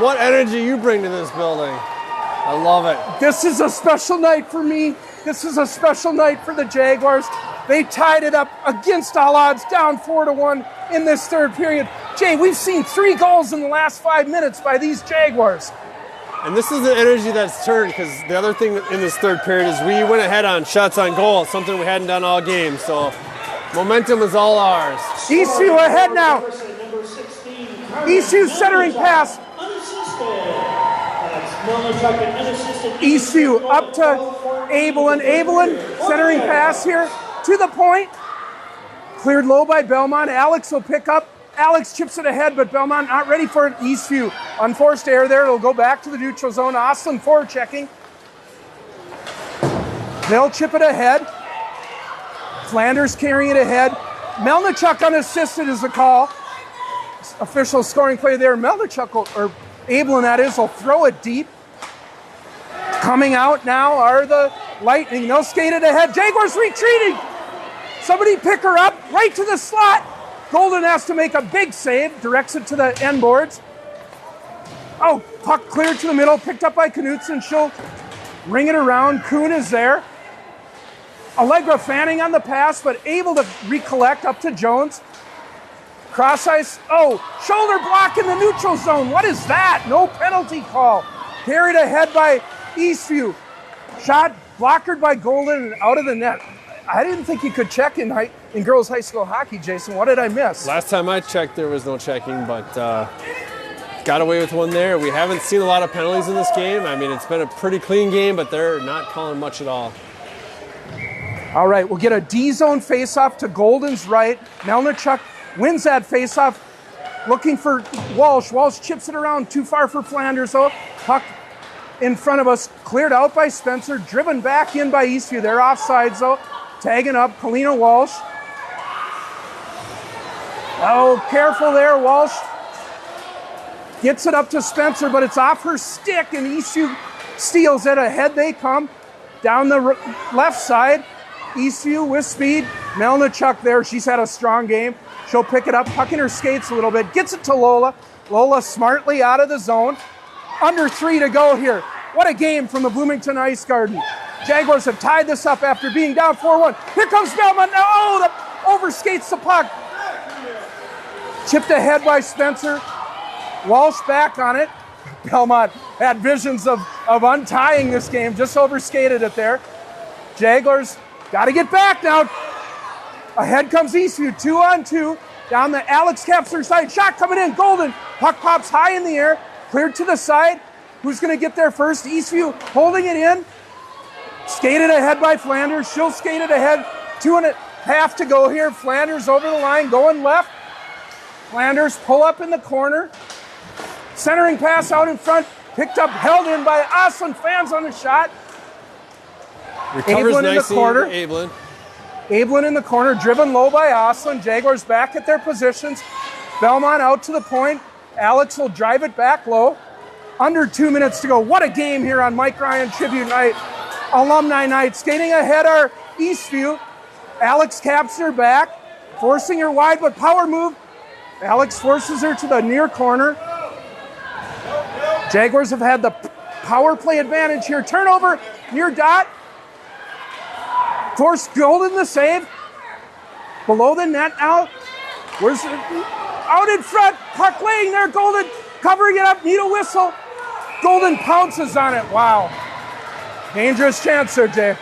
What energy you bring to this building. I love it. This is a special night for me. This is a special night for the Jaguars. They tied it up against all odds, down 4-1 in this third period. Jay, we've seen 3 goals in the last 5 minutes by these Jaguars. And this is the energy that's turned, because the other thing in this third period is we went ahead on shots on goal, something we hadn't done all game. So momentum is all ours. Eastview ahead now. Eastview centering pass. Eastview up to Abelin. Abelin centering pass here to the point. Cleared low by Belmont. Alex will pick up. Alex chips it ahead, but Belmont not ready for it. Eastview unforced error there. It'll go back to the neutral zone. Austin forechecking. They'll chip it ahead. Flanders carrying it ahead. Melnichuk unassisted is the call. Official scoring play there. Melnichuk, or Abelin that is, will throw it deep. Coming out now are the Lightning. They'll skate it ahead. Jaguars retreating. Somebody pick her up right to the slot. Golden has to make a big save. Directs it to the end boards. Oh, puck cleared to the middle. Picked up by Knudsen. She'll ring it around. Kuhn is there. Allegra fanning on the pass, but able to recollect up to Jones. Cross ice. Oh, shoulder block in the neutral zone. What is that? No penalty call. Carried ahead by Eastview. Shot blockered by Golden and out of the net. I didn't think he could check in in girls high school hockey, Jason. What did I miss? Last time I checked, there was no checking, but got away with one there. We haven't seen a lot of penalties in this game. I mean, it's been a pretty clean game, but they're not calling much at all. All right, we'll get a D-zone face-off to Golden's right. Melnichuk wins that face-off, looking for Walsh. Walsh chips it around, too far for Flanders, though. Puck in front of us, cleared out by Spencer, driven back in by Eastview. They're offsides, though. Tagging up, Kalina Walsh. Oh, careful there, Walsh. Gets it up to Spencer, but it's off her stick, and Eastview steals it. Ahead they come. Down the left side, Eastview with speed. Melnichuk there, she's had a strong game. She'll pick it up, pucking her skates a little bit. Gets it to Lola. Lola smartly out of the zone. Under 3 to go here. What a game from the Bloomington Ice Garden. Jaguars have tied this up after being down 4-1. Here comes Belmont. Oh, the overskates the puck. Chipped ahead by Spencer. Walsh back on it. Belmont had visions of untying this game. Just overskated it there. Jaguars got to get back now. Ahead comes Eastview, 2-on-2. Down the Alex Kapsler side. Shot coming in. Golden. Puck pops high in the air. Cleared to the side. Who's going to get there first? Eastview holding it in. Skated ahead by Flanders. She'll skate it ahead. 2.5 to go here. Flanders over the line, going left. Flanders pull up in the corner. Centering pass out in front. Picked up, held in by Oslin. Fans on the shot. Recovers Ablin nicely, in the corner. Ablin. Ablin in the corner, driven low by Oslin. Jaguars back at their positions. Belmont out to the point. Alex will drive it back low. Under 2 minutes to go. What a game here on Mike Ryan Tribute Night, Alumni Night. Skating ahead are Eastview. Alex caps her back, forcing her wide, but power move. Alex forces her to the near corner. Jaguars have had the power play advantage here. Turnover near dot. Force Golden the save. Below the net now. Where's it? Out in front. Puck laying there. Golden covering it up. Need a whistle. Golden pounces on it. Wow. Dangerous chance there, Jay.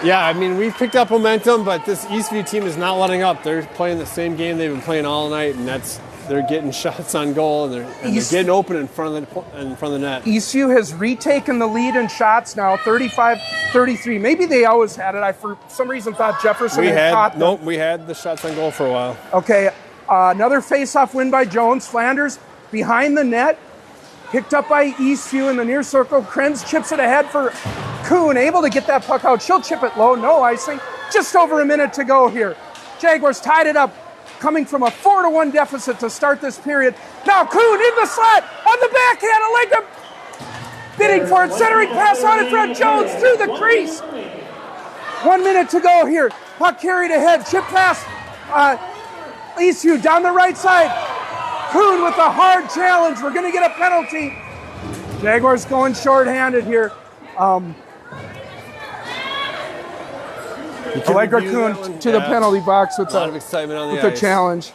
Yeah, I mean, we've picked up momentum, but this Eastview team is not letting up. They're playing the same game they've been playing all night, and they're getting shots on goal, and they're getting open in front of the net. Eastview has retaken the lead in shots now, 35-33. Maybe they always had it. I, for some reason, thought Jefferson had caught them. Nope, we had the shots on goal for a while. Okay, another face-off win by Jones. Flanders behind the net. Picked up by Eastview in the near circle. Krenz chips it ahead for Kuhn, able to get that puck out. She'll chip it low, no icing. Just over a minute to go here. Jaguars tied it up, coming from a 4-1 deficit to start this period. Now Kuhn in the slot, on the backhand, Allegra bidding for it. Centering pass out in front, Jones through the crease. 1 minute to go here. Puck carried ahead, chip pass. Eastview down the right side. Kuhn with a hard challenge. We're going to get a penalty. Jaguars going short-handed here. Allegra Kuhn to the penalty box with a lot of excitement on the ice. Challenge.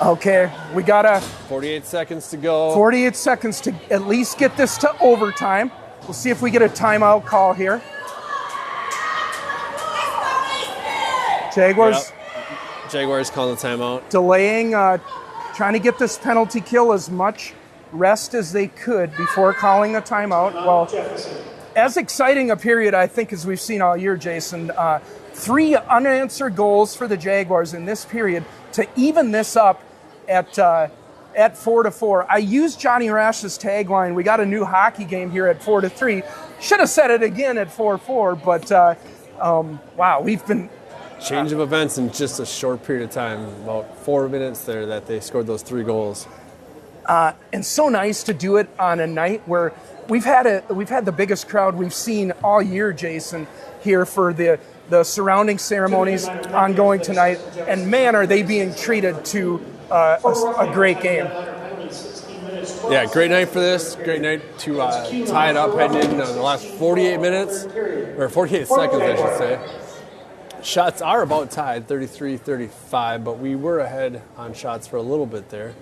Okay, we got 48 seconds to go. 48 seconds to at least get this to overtime. We'll see if we get a timeout call here. Jaguars. Yep. Jaguars calling the timeout. Delaying, trying to get this penalty kill as much rest as they could before calling the timeout. Well, as exciting a period, I think, as we've seen all year, Jason. 3 unanswered goals for the Jaguars in this period to even this up at 4-4. I used Johnny Rash's tagline, we got a new hockey game here at 4-3. Should have said it again at 4-4, but wow, we've been... Change of events in just a short period of time, about 4 minutes there that they scored those 3 goals. And so nice to do it on a night where we've had the biggest crowd we've seen all year, Jason, here for the surrounding ceremonies ongoing tonight. And man, are they being treated to a great game. Yeah, great night for this. Great night to tie it up heading into the last 48 minutes, or 48 seconds, I should say. Shots are about tied, 33-35, but we were ahead on shots for a little bit there.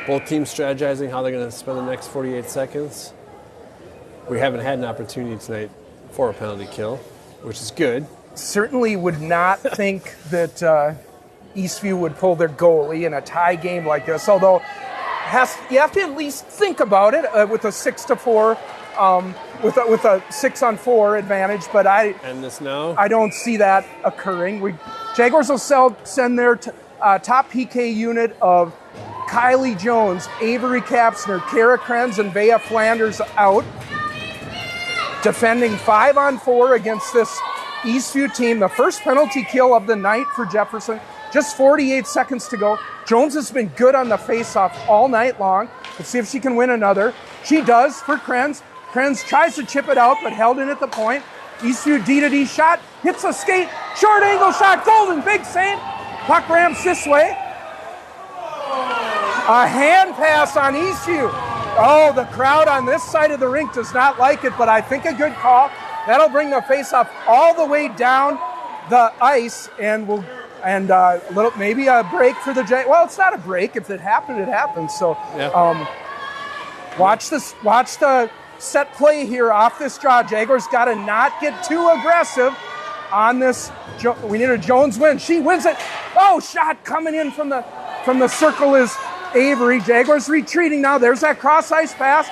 Both teams strategizing how they're going to spend the next 48 seconds. We haven't had an opportunity tonight for a penalty kill, which is good. Certainly would not think that Eastview would pull their goalie in a tie game like this, although you have to at least think about it with a 6-4, with a 6-on-4 advantage. But I don't see that occurring. Jaguars will send their top PK unit of Kylie Jones, Avery Kapsner, Kara Krenz, and Vea Flanders out, defending 5-on-4 against this Eastview team. The first penalty kill of the night for Jefferson. Just 48 seconds to go. Jones has been good on the faceoff all night long. Let's see if she can win another. She does for Krenz. Krenz tries to chip it out, but held in at the point. Eastview D-to-D shot, hits a skate, short angle shot, Golden, big save. Puck ramps this way. A hand pass on Eastview. Oh, the crowd on this side of the rink does not like it, but I think a good call. That'll bring the faceoff all the way down the ice, and maybe a break for the Jaguars. Well, it's not a break. If it happened, it happened. So, watch the set play here off this draw. Jaguars got to not get too aggressive on this. We need a Jones win. She wins it. Oh, shot coming in from the circle is Avery. Jaguars retreating now. There's that cross ice pass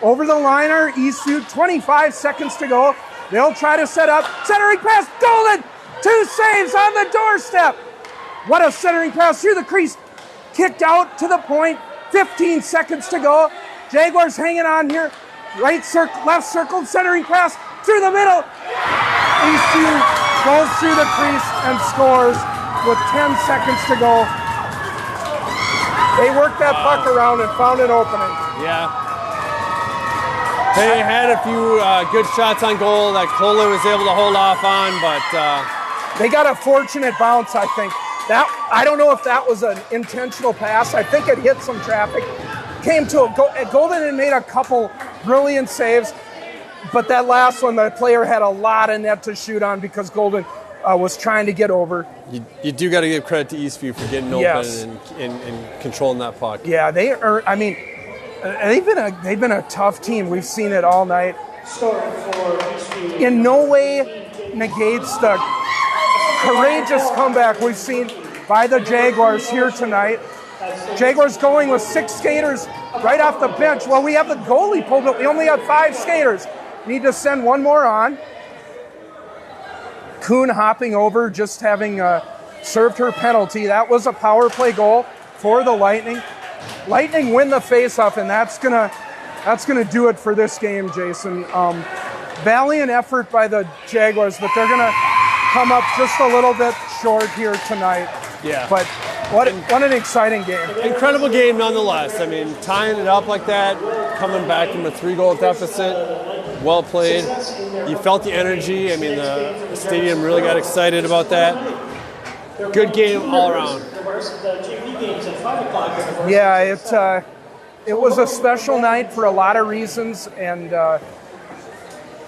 over the liner. Eastview, 25 seconds to go. They'll try to set up. Centering pass, Golden. 2 saves on the doorstep. What a centering pass through the crease. Kicked out to the point. 15 seconds to go. Jaguars hanging on here. Right circle, left circle, centering pass through the middle. Eastview goes through the crease and scores with 10 seconds to go. They worked that puck around and found an opening. Yeah. They had a few good shots on goal that Kohler was able to hold off on, but they got a fortunate bounce, I think. I don't know if that was an intentional pass. I think it hit some traffic. Came to Golden and made a couple brilliant saves, but that last one, the player had a lot of net to shoot on because Golden was trying to get over. You do got to give credit to Eastview for getting open and controlling that puck. Yeah, they've been a tough team. We've seen it all night. In no way negates the courageous comeback we've seen by the Jaguars here tonight. Jaguars going with 6 skaters right off the bench. Well, we have the goalie pulled, but we only have 5 skaters. Need to send one more on. Kuhn hopping over, just having served her penalty. That was a power play goal for the Lightning. Lightning win the faceoff, and that's gonna do it for this game, Jason. Valiant effort by the Jaguars, but they're gonna come up just a little bit short here tonight. Yeah. But what an exciting game. Incredible game nonetheless. I mean, tying it up like that, coming back from a 3-goal deficit, well played. You felt the energy. I mean, the stadium really got excited about that. Good game all around. Yeah, it was a special night for a lot of reasons, and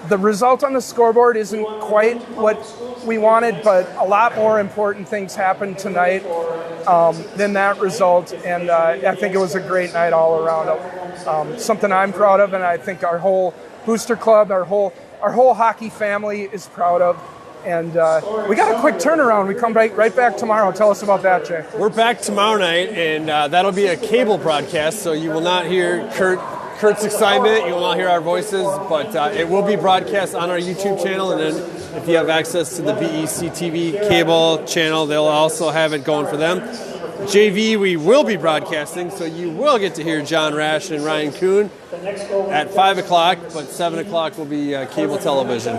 the result on the scoreboard isn't quite what we wanted, but a lot more important things happened tonight than that result, and I think it was a great night all around. Something I'm proud of, and I think our whole Booster Club, our whole hockey family is proud of. And we got a quick turnaround. We come right back tomorrow. Tell us about that, Jay. We're back tomorrow night, and that'll be a cable broadcast, so you will not hear Kurt's excitement. You will not hear our voices, but it will be broadcast on our YouTube channel, and then if you have access to the EASTView cable channel, they'll also have it going for them. JV, we will be broadcasting, so you will get to hear John Rash and Ryan Kuhn at 5 o'clock, but 7 o'clock will be cable television.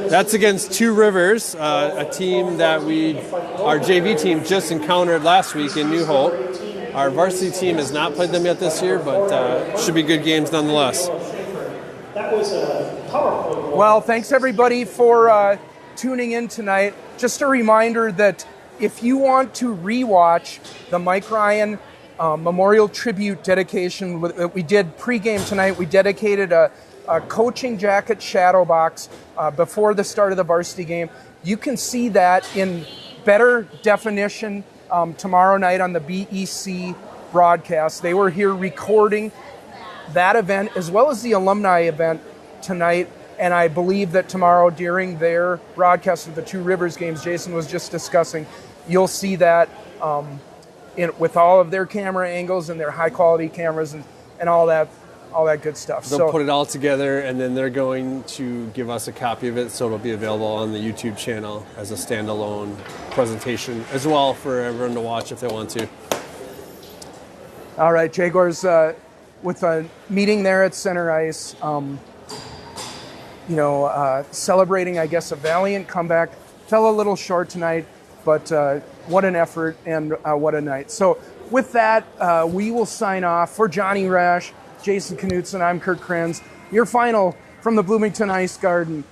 That's against Two Rivers, a team that our JV team just encountered last week in New Hope. Our varsity team has not played them yet this year, but should be good games nonetheless. Well, thanks everybody for tuning in tonight. Just a reminder that if you want to rewatch the Mike Ryan Memorial Tribute dedication that we did pregame tonight, we dedicated a coaching jacket shadow box before the start of the varsity game. You can see that in better definition tomorrow night on the BEC broadcast. They were here recording that event as well as the alumni event tonight. And I believe that tomorrow during their broadcast of the Two Rivers games, Jason was just discussing, you'll see that with all of their camera angles and their high quality cameras and all that good stuff. They'll put it all together, and then they're going to give us a copy of it, so it'll be available on the YouTube channel as a standalone presentation as well for everyone to watch if they want to. All right, Jaguars with a meeting there at center ice, celebrating, I guess, a valiant comeback. Fell a little short tonight, but what an effort and what a night. So with that, we will sign off. For Johnny Rash, Jason Knutson, I'm Kurt Kranz. Your final from the Bloomington Ice Garden,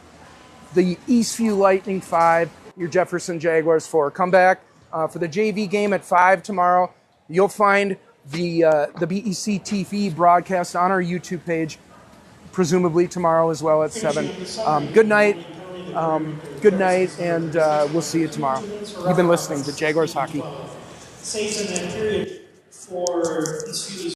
the Eastview Lightning 5, your Jefferson Jaguars 4. Come back for the JV game at 5 tomorrow. You'll find the BEC TV broadcast on our YouTube page, presumably tomorrow as well at 7. Good night, and we'll see you tomorrow. You've been listening to Jaguars Hockey. Saves in that period for Eastview